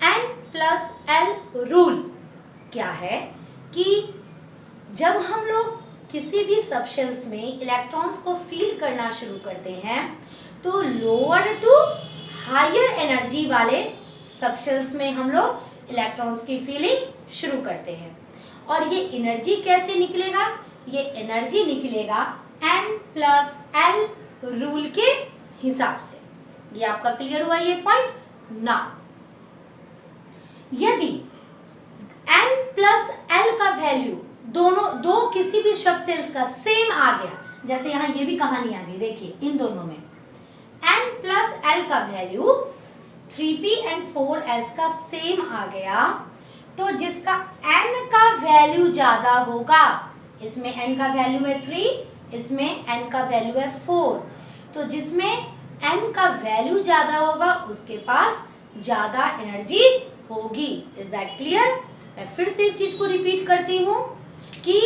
N+L रूल क्या है कि जब हम लोग किसी भी सबशेल्स में इलेक्ट्रॉन्स को फील करना शुरू करते हैं तो लोअर टू हायर एनर्जी वाले सबशेल्स में हम लोग इलेक्ट्रॉन्स की फीलिंग शुरू करते हैं। और ये एनर्जी कैसे निकलेगा, ये एनर्जी निकलेगा N+L रूल के हिसाब से। ये आपका क्लियर हुआ ये पॉइंट ना। यदि N+L का वैल्यू दो किसी भी सबशेल्स का सेम आ गया, जैसे यहाँ ये भी कहानी आ गई, देखिए इन दोनों में N+L का वैल्यू 3p एंड 4s का सेम आ गया, तो जिसका n का वैल्यू ज्यादा होगा, इसमें n का वैल्यू है 3, इसमें n का वैल्यू है 4, तो जिसमें n का वैल्यू ज्यादा होगा उसके पास ज्यादा एनर्जी होगी। Is that clear? मैं फिर से इस चीज को रिपीट करती हूँ कि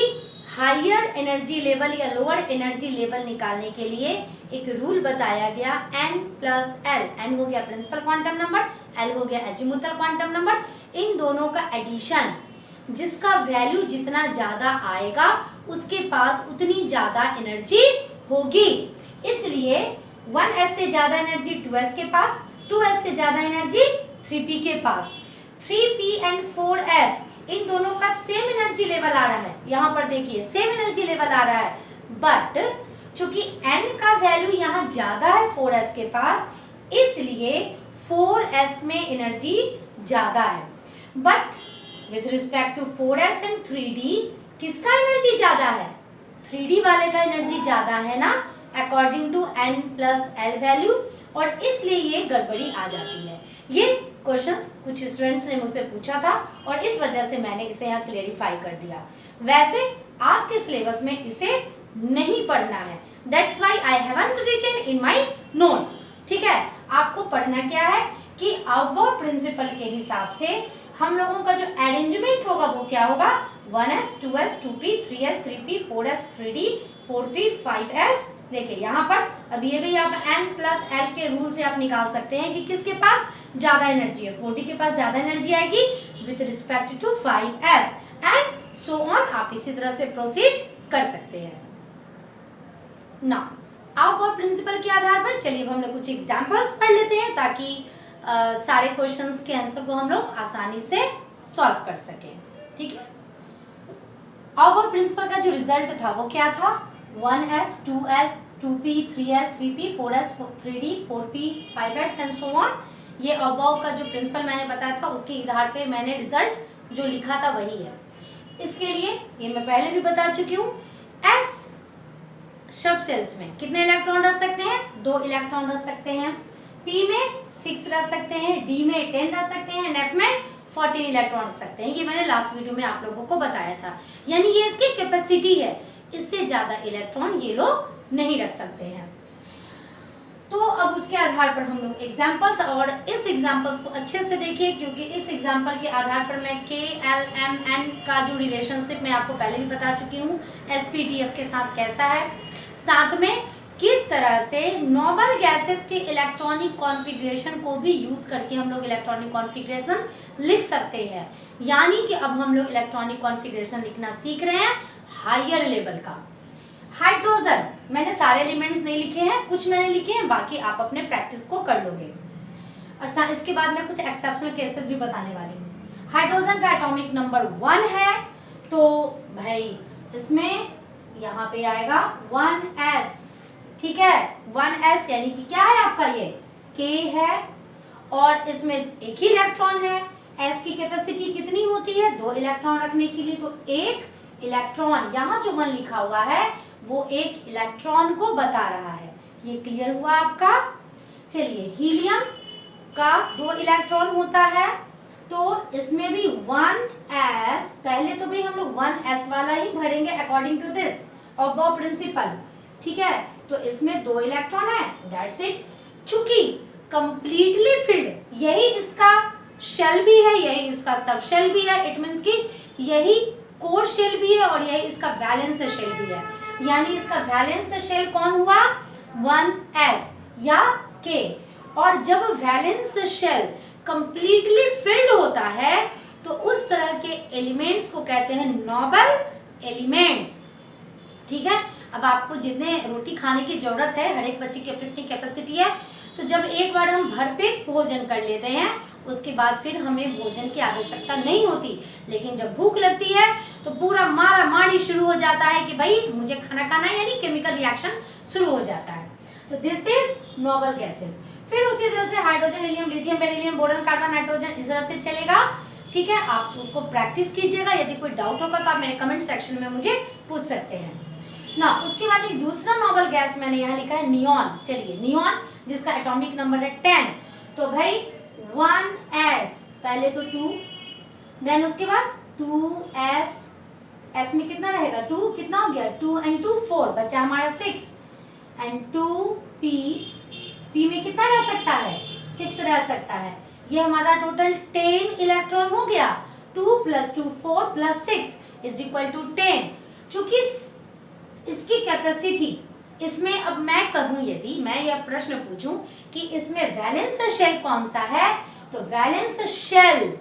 हायर एनर्जी लेवल या लोअर एनर्जी लेवल निकालने के लिए एक रूल बताया गया N+L। N हो गया प्रिंसिपल क्वांटम नंबर, L हो गया एजीमुथल क्वांटम नंबर। इन दोनों का एडिशन, जिसका वैल्यू जितना ज़्यादा आएगा उसके पास उतनी ज़्यादा एनर्जी होगी। इसलिए 1s से ज़्यादा एनर्जी 2s के पास, 2s से ज़्यादा एनर्जी 3p के पास। 3p एंड 4s इन दोनों का सेम एनर्जी लेवल आ रहा है, यहाँ पर देखिए सेम एनर्जी लेवल आ रहा है, बट चूंकि n का वैल्यू यहाँ ज्यादा है 4s के पास, इसलिए 4s में एनर्जी ज्यादा है। But with respect to 4s and 3d किसका एनर्जी ज्यादा है, 3d वाले का एनर्जी ज्यादा है ना, अकॉर्डिंग टू N+L वैल्यू, और इसलिए ये गड़बड़ी आ जाती है। ये क्वेश्चंस कुछ स्टूडेंट्स ने मुझसे पूछा था और इस वजह से मैंने इसे यहाँ क्लेरिफाई कर दिया। वैसे आपके सिलेबस में इसे नहीं पढ़ना है, that's why I haven't written in my notes. ठीक है, आपको पढ़ना क्या है कि अबव प्रिंसिपल के हिसाब से हम लोगों का जो अरेंजमेंट होगा वो क्या होगा, 1s 2s 2p 3s 3p 4s 3d 4p 5s। देखिए यहाँ पर अब ये भी आप n प्लस l के रूल से आप निकाल सकते हैं कि किसके पास ज्यादा एनर्जी है। 4d के पास ज्यादा एनर्जी आएगी with respect to 5s and so on. आप इसी तरह से प्रोसीड कर सकते हैं ना। अब प्रिंसिपल के आधार पर चलिए हम लोग कुछ एग्जांपल्स पढ़ लेते हैं ताकि सारे क्वेश्चंस के आंसर को हम लोग आसानी से सॉल्व कर सकें। ठीक है, अब प्रिंसिपल का जो रिजल्ट था वो क्या था, 1s 2s 2p 3s 3p 4s 3d 4p 5s and so on. ये अबव का जो प्रिंसिपल मैंने बताया था उसके आधार पे मैंने रिजल्ट जो लिखा था वही है। इसके लिए ये मैं पहले भी बता चुकी हूँ, s सब सेल्स में कितने इलेक्ट्रॉन रख सकते हैं, 2 इलेक्ट्रॉन रख सकते हैं, p में 6 रख सकते हैं, d में 10 रख सकते हैं, f में 14 इलेक्ट्रॉन रख सकते हैं। ये मैंने लास्ट वीडियो में आप लोगों को बताया था, यानी ये इसकी कैपेसिटी है, इससे ज्यादा इलेक्ट्रॉन ये लोग नहीं रख सकते हैं। तो अब उसके आधार पर हम लोग एग्जांपल्स, और इस एग्जांपल्स को अच्छे से देखिए क्योंकि इस एग्जांपल के आधार पर मैं के एल एम एन का जो रिलेशनशिप मैं आपको पहले भी बता चुकी हूँ एसपीडीएफ के साथ कैसा है, साथ में किस तरह से नोबल गैसेस के इलेक्ट्रॉनिक कॉन्फ़िगरेशन को भी यूज करके हम लोग इलेक्ट्रॉनिक कॉन्फ़िगरेशन लिख सकते हैं। यानी कि अब हम लोग इलेक्ट्रॉनिक कॉन्फ़िगरेशन लिखना सीख रहे हैं हायर लेवल का। हाइड्रोजन मैंने सारे एलिमेंट्स नहीं लिखे हैं, कुछ मैंने लिखे हैं, बाकी आप अपने प्रैक्टिस को कर लोगे। और इसके बाद मैं कुछ एक्सेप्शनल केसेस भी बताने वाली हूँ। हाइड्रोजन का एटॉमिक नंबर 1 है, तो भाई इसमें यहाँ पे आएगा 1s। ठीक है, 1s यानी कि क्या है आपका ये k है और इसमें एक ही इलेक्ट्रॉन है। s की कैपेसिटी कितनी होती है, 2 इलेक्ट्रॉन रखने के लिए, तो एक इलेक्ट्रॉन, यहाँ जो 1 लिखा हुआ है वो एक इलेक्ट्रॉन को बता रहा है। ये क्लियर हुआ आपका। चलिए, हीलियम का 2 इलेक्ट्रॉन होता है, तो इसमें भी 1s, पहले तो भाई हम लोग 1s वाला ही भरेंगे according to this above principle. ठीक है, तो इसमें 2 इलेक्ट्रॉन है, दैट्स इट। चूंकि कंप्लीटली फिल्ड, यही इसका शेल भी है, यही इसका सब शेल भी है, इट मींस कि यही कोर शेल भी है और यही इसका वैलेंस शेल भी है। यानी इसका वैलेंस शेल कौन हुआ, 1s या k। और जब वैलेंस शेल कंप्लीटली फिल्ड होता है तो उस तरह के एलिमेंट्स को कहते हैं नोबल एलिमेंट्स। ठीक है, अब आपको जितने रोटी खाने की जरूरत है, हर एक बच्चे की अपनी अपनी कैपेसिटी है, तो जब एक बार हम भरपेट भोजन कर लेते हैं उसके बाद फिर हमें भोजन की आवश्यकता नहीं होती, लेकिन जब भूख लगती है तो पूरा मारा मारी शुरू हो जाता है कि भाई मुझे खाना खाना है, यानी केमिकल रिएक्शन शुरू हो जाता है। तो दिस इज नोबल गैसेस। फिर उसी तरह से hydrogen, helium, lithium, beryllium, boron, carbon, nitrogen, इस तरह से चलेगा। ठीक है, आप उसको प्रैक्टिस कीजिएगा, यदि कोई डाउट होगा तो आप मेरे कमेंट सेक्शन में मुझे पूछ सकते हैं ना। उसके बाद एक दूसरा नोबल गैस मैंने यहाँ लिखा है नियॉन। चलिए, नियॉन जिसका एटॉमिक नंबर है 10, तो भाई 1s, पहले तो 2, देन उसके बाद 2s, s में कितना रहेगा 2, कितना हो गया 2 and 2 4, बचा हमारा 6, एंड 2p, p में कितना रह सकता है 6 रह सकता है। ये हमारा टोटल 10 इलेक्ट्रॉन हो गया, 2 + 2 4 + 6 इज इक्वल टू 10। चूंकि इसकी कैपेसिटी, इसमें अब मैं कहूँ, यदि मैं यह प्रश्न पूछूं कि इसमें वैलेंस शेल कौन सा है, तो वैलेंस शेल,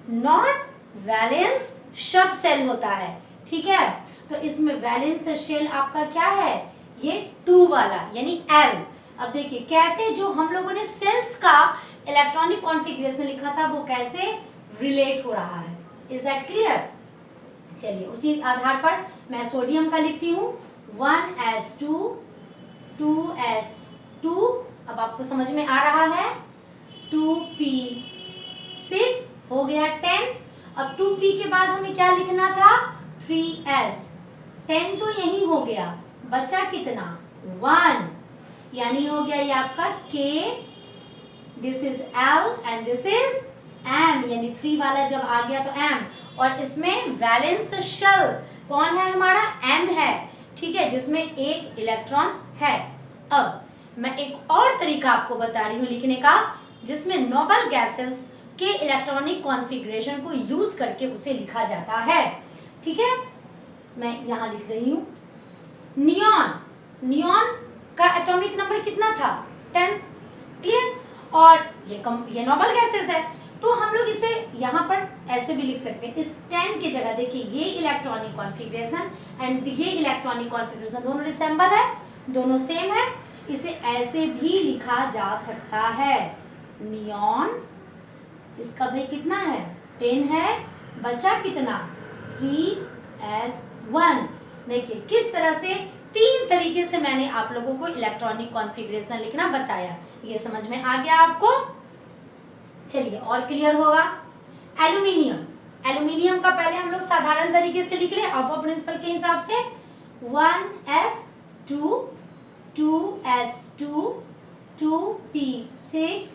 नॉट वैलेंस सब सेल होता है। ठीक है, तो इसमें वैलेंस शेल आपका क्या है, ये 2 वाला यानी L। अब देखिए कैसे जो हम लोगों ने सेल्स का इलेक्ट्रॉनिक कॉन्फ़िगरेशन लिखा था वो कैसे रिलेट हो रहा है। Is that clear. चलिए, उसी आधार पर मैं सोडियम का लिखती हूँ 1s2 2s2, अब आपको समझ में आ रहा है, 2p6 हो गया 10। अब 2p के बाद हमें क्या लिखना था 3s, 10 तो यही हो गया, बचा कितना 1, यानी हो गया ये आपका k, this is L and this is M, यानी 3 वाला जब आ गया तो M। और इसमें वैलेंस शेल कौन है हमारा, M है। ठीक है, जिसमें एक इलेक्ट्रॉन है। अब मैं एक और तरीका आपको बता रही हूँ लिखने का, जिसमें नोबल गैसेस के इलेक्ट्रॉनिक कॉन्फ़िगरेशन को यूज करके उसे लिखा जाता है। ठीक है, मैं यहाँ लिख रही हूँ नियॉन। नियॉन का एटॉमिक नंबर कितना था? 10। क्लियर? और ये नोबल गैसेस है, तो हम लोग इसे यहाँ पर ऐसे भी लिख सकते हैं। इस 10 की जगह देखिए ये इलेक्ट्रॉनिक कॉन्फ़िगरेशन एंड ये इलेक्ट्रॉनिक कॉन्फ़िगरेशन दोनों रिसेम्बल है, दोनों सेम है। इसे ऐसे भी लिखा जा सकता है, नियॉन, इसका भाई कितना है? 10 है, बचा कितना? 3s1। देखिए किस तरह से 3 तरीके से मैंने आप लोगों को इलेक्ट्रॉनिक कॉन्फ़िगरेशन लिखना बताया। ये समझ में आ गया आपको? चलिए और क्लियर होगा। एल्यूमिनियम, एल्यूमिनियम का पहले हम लोग साधारण तरीके से लिख ले अब प्रिंसिपल के हिसाब से। 1s2, 2s2, 2p6,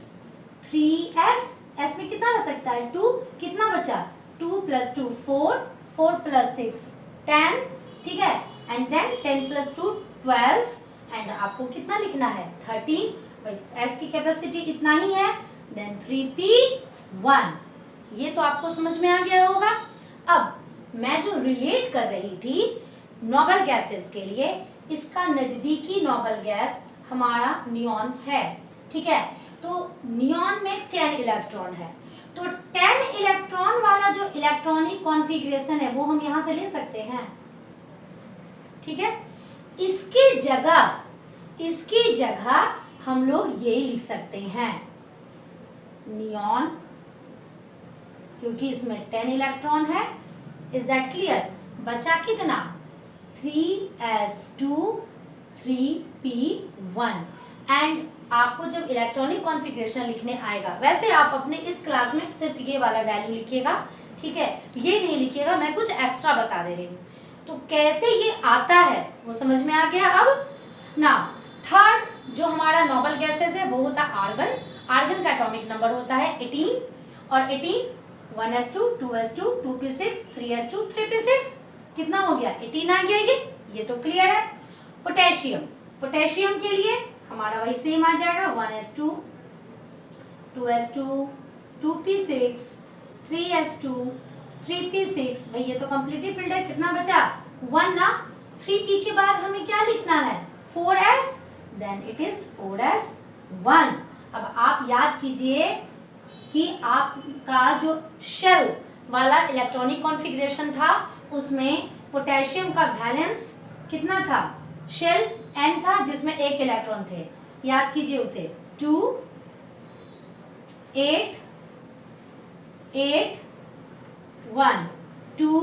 3s, s में कितना रह सकता है? 2, कितना बचा? 2 + 2 4, 4 + 6 10, ठीक है, एंड देन 10 + 2 12, एंड आपको कितना लिखना है? 13। s की कैपेसिटी इतना ही है, देन 3p1। ये तो आपको समझ में आ गया होगा। अब मैं जो रिलेट कर रही थी नोबल गैसेस के लिए, इसका नजदीकी नोबल गैस हमारा नियॉन है। ठीक है, तो नियॉन में 10 इलेक्ट्रॉन है, तो 10 इलेक्ट्रॉन वाला जो इलेक्ट्रॉनिक कॉन्फ़िगरेशन है वो हम यहाँ से ले सकते हैं। ठीक है, इसकी जगह हम लोग ये लिख सकते हैं नियॉन, क्योंकि इसमें 10 इलेक्ट्रॉन है। Is that clear? बचा कितना? 3s2, 3p1। एंड आपको जब इलेक्ट्रॉनिक कॉन्फ़िगरेशन लिखने आएगा, वैसे आप अपने इस क्लास में सिर्फ ये वाला वैल्यू लिखिएगा, ठीक है, ये नहीं लिखिएगा, मैं कुछ एक्स्ट्रा बता दे रही हूँ। तो कैसे ये आता है वो समझ में आ गया। अब ना थर्ड जो हमारा नोबल गैसेस है वो होता है आर्गन। आर्गन का एटॉमिक नंबर होता है 18, और 18 1s2, 2s2, 2p6, 3s2, 3p6, कितना हो गया? 18 आ गया। ये तो क्लियर है। पोटेशियम, पोटेशियम के लिए हमारा वही सेम आ जाएगा, 1s2, 2s2, 2p6, 3s2, 3p6। भाई ये तो कंप्लीटली फिल्ड है, कितना बचा? 1 ना। 3p के बाद हमें क्या लिखना है? 4s, then it is 4s1। अब आप याद कीजिए कि आपका जो शेल वाला इलेक्ट्रॉनिक कॉन्फ़िगरेशन था उसमें पोटेशियम का वैलेंस कितना था? शेल n था जिसमें 1 इलेक्ट्रॉन थे, याद कीजिए उसे। 2 8 8 1, 2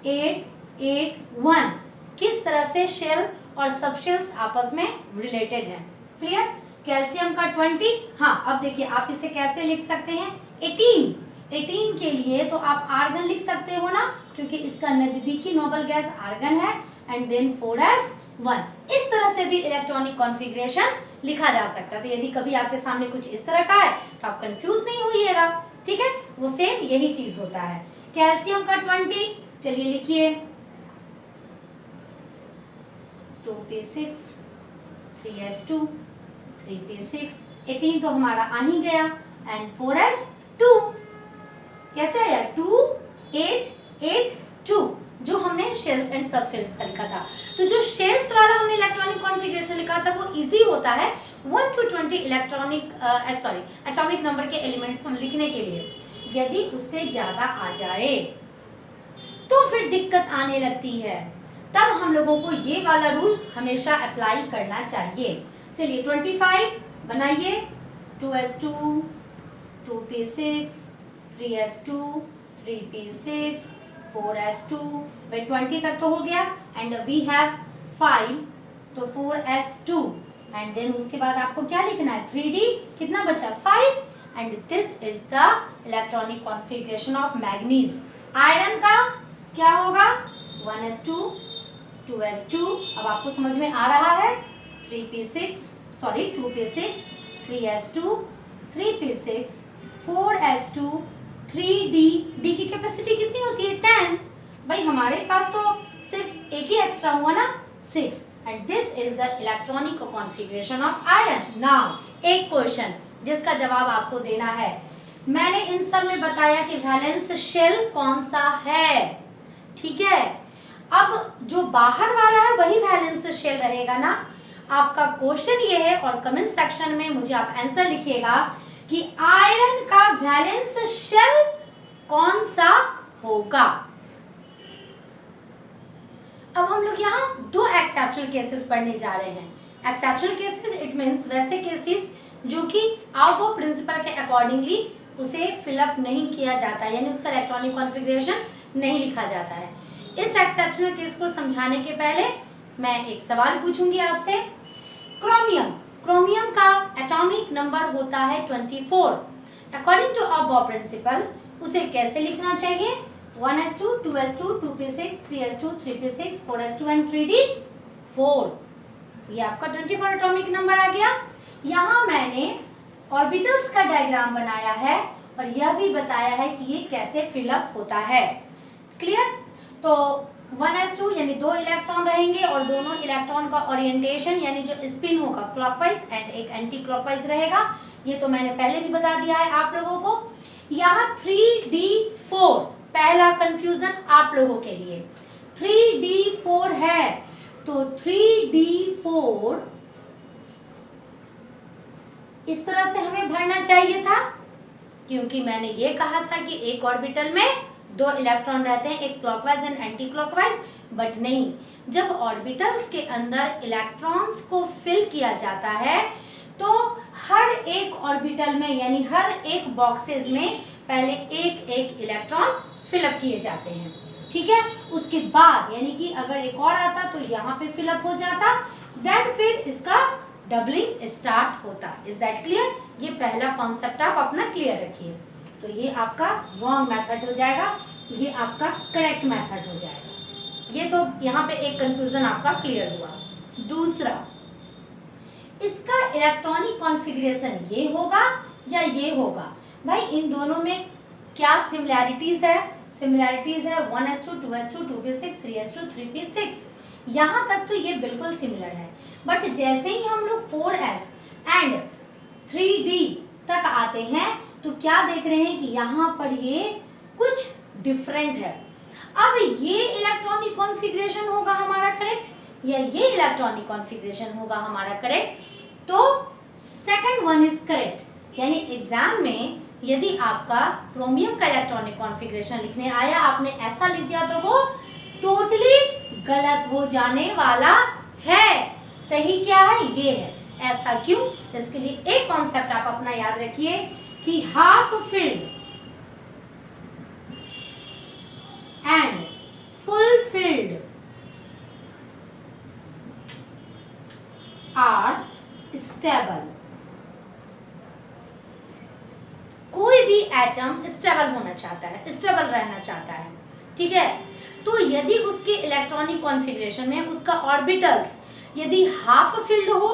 8 8 1। किस तरह से शेल और सबशेल्स आपस में रिलेटेड है। क्लियर? कैल्शियम का 20। हाँ, अब देखिए आप इसे कैसे लिख सकते हैं? 18 के लिए तो आप आर्गन लिख सकते हो ना, क्योंकि इसका नजदीकी नोबल गैस आर्गन है, एंड देन 4s1। इस तरह से भी इलेक्ट्रॉनिक कॉन्फ़िगरेशन लिखा जा सकता है। तो यदि कभी आपके सामने कुछ इस तरह का है तो आप कंफ्यूज नहीं होइएगा, ठीक है, वो सेम यही चीज होता है। कैल्शियम का 20, चलिए लिखिए 2p6, 3s2, 3p6, 18 तो हमारा आ ही गया, एंड 4s2 कैसे आया? 2 8 8 2, जो हमने शेल्स एंड सबशेल्स का लिखा था। तो जो शेल्स वाला हमने इलेक्ट्रॉनिक कॉन्फ़िगरेशन लिखा था वो इजी होता है 1 to 20 एटॉमिक नंबर के एलिमेंट्स को लिखने के लिए। यदि उससे ज्यादा आ जाए तो फिर दिक्कत आने लगती है, तब हम लोगों को ये वाला रूल हमेशा अप्लाई करना चाहिए। चलिए 25 बनाइए, 2s2, 2p6, 3s2, 3p6, 4s2। भाई 20 तक तो हो गया, एंड वी हैव 5, तो 4s2, एंड देन उसके बाद आपको क्या लिखना है? 3d, कितना बचा? 5, and this is the electronic configuration of manganese. Iron का क्या होगा? 1s2, 2s2, अब आपको समझ में आ रहा है, 2p6, 3s2, 3p6, 4s2, 3d। d की कैपेसिटी कितनी होती है? 10। भाई हमारे पास तो सिर्फ एक ही एक्स्ट्रा हुआ ना, 6 and this is the electronic configuration of iron. Now एक क्वेश्चन जिसका जवाब आपको देना है। मैंने इन सब में बताया कि वैलेंस शेल कौन सा है, ठीक है। अब जो बाहर वाला है वही वैलेंस शेल रहेगा ना। आपका क्वेश्चन ये है और कमेंट सेक्शन में मुझे आप आंसर लिखिएगा कि आयरन का वैलेंस शेल कौन सा होगा। अब हम लोग यहाँ दो एक्सेप्शनल केसेस पढ़ने जा रहे हैं। एक्सेप्शनल केसेस इट मींस वैसे केसेस जो कि आउट ऑफ प्रिंसिपल के अकॉर्डिंगली उसे फिलअप नहीं किया जाता है, यानी उसका इलेक्ट्रॉनिक कॉन्फ़िगरेशन नहीं लिखा जाता है। इस एक्सेप्शनल केस को समझाने के पहले मैं एक सवाल पूछूंगी आपसे। क्रोमियम का एटॉमिक नंबर होता है 24। अकॉर्डिंग टू अबव प्रिंसिपल उसे कैसे लिखना चाहिए? 1s2, 2s2, 2p6, 3s2, 3p6, 4s2 and 3d4। ये आपका 24 एटॉमिक नंबर आ गया। यहाँ मैंने ऑर्बिटल्स का डायग्राम बनाया है और यह भी बताया है कि ये कैसे फिलअप होता है। क्लियर? तो 1s2 यानी 2 इलेक्ट्रॉन रहेंगे और दोनों इलेक्ट्रॉन का ओरिएंटेशन यानी जो स्पिन होगा क्लॉकवाइज एंड एक एंटी क्लॉकवाइज रहेगा। ये तो मैंने पहले भी बता दिया है आप लोगों को। यहाँ 3d4 पहला कंफ्यूजन आप लोगों के लिए 3d4 है, तो 3d4 इस तरह से हमें भरना चाहिए था, क्योंकि मैंने ये कहा था कि एक ऑर्बिटल में 2 इलेक्ट्रॉन रहते हैं, एक clockwise and anti clockwise. But नहीं, जब ऑर्बिटल्स के अंदर इलेक्ट्रॉन्स को फिल किया जाता है तो हर एक ऑर्बिटल में यानी हर एक बॉक्सेस में पहले एक एक इलेक्ट्रॉन फिलअप किए जाते हैं, ठीक है। उसके बाद यानी कि अगर एक और आता तो यहाँ पे फिलअप हो जाता, देन फिर इसका डबलिंग स्टार्ट होता। Is that clear? ये पहला कॉन्सेप्ट आप अपना क्लियर रखिए। तो ये आपका रॉन्ग मेथड हो जाएगा, ये आपका करेक्ट मेथड हो जाएगा। ये तो यहाँ पे एक कंफ्यूजन आपका क्लियर हुआ। दूसरा, इसका इलेक्ट्रॉनिक कॉन्फ़िगरेशन ये होगा या ये होगा? भाई इन दोनों में क्या सिमिलैरिटीज है? सिमिलैरिटीज है 1s2, 2s2, 2p6, 3s2, 3p6। यहाँ तक तो ये बिल्कुल सिमिलर है। बट जैसे ही हम लोग 4s एंड 3d तक आते हैं तो क्या देख रहे हैं कि यहाँ पर ये कुछ डिफरेंट है। अब ये इलेक्ट्रॉनिक कॉन्फ़िगरेशन होगा हमारा करेक्ट या ये इलेक्ट्रॉनिक कॉन्फ़िगरेशन होगा हमारा करेक्ट? तो सेकंड वन इज करेक्ट। यानी एग्जाम में यदि आपका क्रोमियम का इलेक्ट्रॉनिक कॉन्फ़िगरेशन लिखने आया, आपने ऐसा लिख दिया तो वो टोटली गलत हो जाने वाला है। सही क्या है? ये है। ऐसा क्यों? इसके लिए एक कॉन्सेप्ट आप अपना याद रखिए कि half filled and full filled are stable. कोई भी एटम स्टेबल होना चाहता है, स्टेबल रहना चाहता है, ठीक है। तो यदि उसके इलेक्ट्रॉनिक कॉन्फ़िगरेशन में उसका ऑर्बिटल्स यदि हाफ फिल्ड हो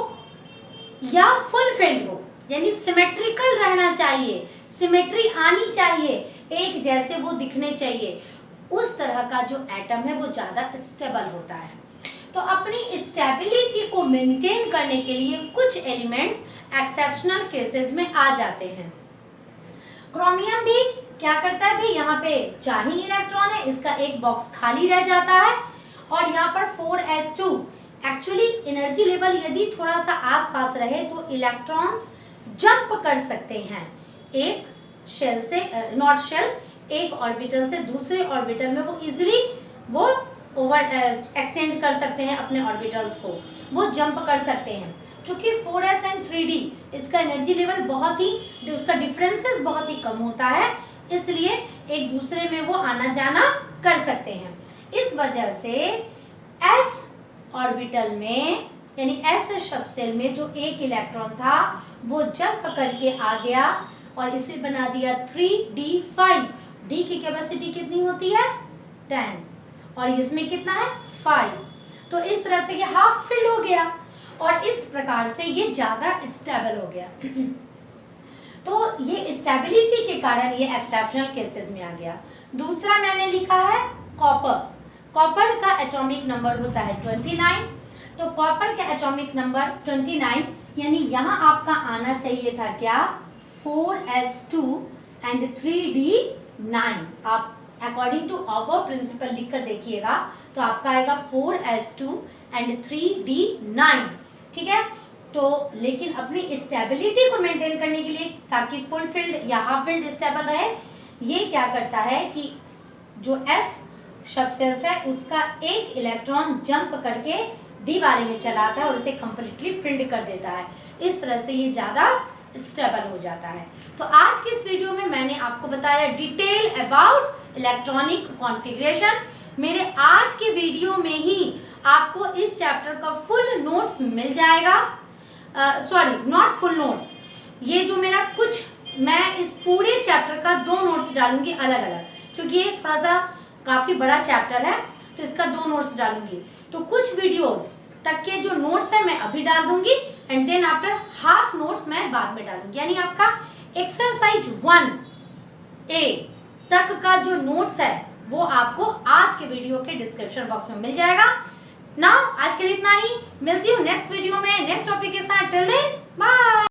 या फुल फिल्ड हो, यानी सिमेट्रिकल रहना चाहिए, सिमेट्री आनी चाहिए, एक जैसे वो दिखने चाहिए, उस तरह का जो एटम है वो ज़्यादा स्टेबल होता है। तो अपनी स्टेबिलिटी को मेंटेन करने के लिए कुछ एलिमेंट्स एक्सेप्शनल केसेस में आ जाते हैं। क्रोमियम भी क्या करता है भाई, यहाँ पे 4 ही इलेक्ट्रॉन है, इसका एक बॉक्स खाली रह जाता है और यहाँ पर 4s2 एक्चुअली एनर्जी लेवल यदि थोड़ा सा आसपास रहे तो इलेक्ट्रॉन्स जंप कर सकते हैं एक शेल से, नॉट शेल, एक ऑर्बिटल से दूसरे ऑर्बिटल में वो इजीली वो ओवर एक्सचेंज कर सकते हैं अपने ऑर्बिटल्स को, वो जंप कर सकते हैं। क्योंकि 4s एंड 3d इसका एनर्जी लेवल बहुत ही, उसका डिफरेंसेस बहुत ही कम होता है, इसलिए एक दूसरे में वो आना जाना कर सकते हैं। इस वजह से s ऑर्बिटल में यानी s सबसेल में जो एक इलेक्ट्रॉन था वो जंप करके आ गया और इसे बना दिया 3d5। d की कैपेसिटी कितनी होती है? 10 और इसमें कितना है? 5। तो इस तरह से ये हाफ फिल्ड हो गया और इस प्रकार से ये ज़्यादा स्टेबल हो गया। तो ये स्टेबिलिटी के कारण ये एक्सेप्शनल केसेस में आ गया। दूसरा मैंने लिखा है कॉपर। कॉपर का एटॉमिक नंबर होता है 29 तो कॉपर का एटॉमिक नंबर 29, यानी यहाँ आपका आना चाहिए था क्या 4s2 एंड 3d9। आप अकॉर्डिंग टू अबव प्रिंसिपल लिख कर देखिएगा तो आपका आएगा 4s2 एंड 3d9। ठीक है, तो लेकिन अपनी स्टेबिलिटी को मेंटेन करने के लिए ताकि फुल फील्ड या हाफ फील्ड स्टेबल रहे, ये क्या करता है कि जो s सबसेल्स है उसका एक इलेक्ट्रॉन जंप करके डी वाले में चला आता है और उसे कंप्लीटली फिल्ड कर देता है। इस तरह से ये ज़्यादा स्टेबल हो जाता है। तो आज के इस वीडियो में मैंने आपको बताया डिटेल अबाउट इलेक्ट्रॉनिक कॉन्फ़िगरेशन। मेरे आज के वीडियो में ही आपको इस चैप्टर का फुल नोट्स मिल जाएगा। सॉरी, नॉट फुल नोट्स, ये जो मेरा कुछ, मैं इस पूरे चैप्टर का 2 नोट्स डालूंगी अलग अलग, क्योंकि ये थोड़ा सा काफ़ी बड़ा चैप्टर है तो इसका 2 नोट्स डालूंगी। तो कुछ वीडियोस तक के जो नोट्स है मैं अभी डाल दूंगी and then after half notes मैं बाद में डालूंगी। यानी आपका एक्सरसाइज 1A तक का जो नोट्स है वो आपको आज के वीडियो के डिस्क्रिप्शन बॉक्स में मिल जाएगा। ना आज के लिए इतना ही, मिलती हूँ नेक्स्ट वीडियो में नेक्स्ट टॉपिक के साथ। Till then bye.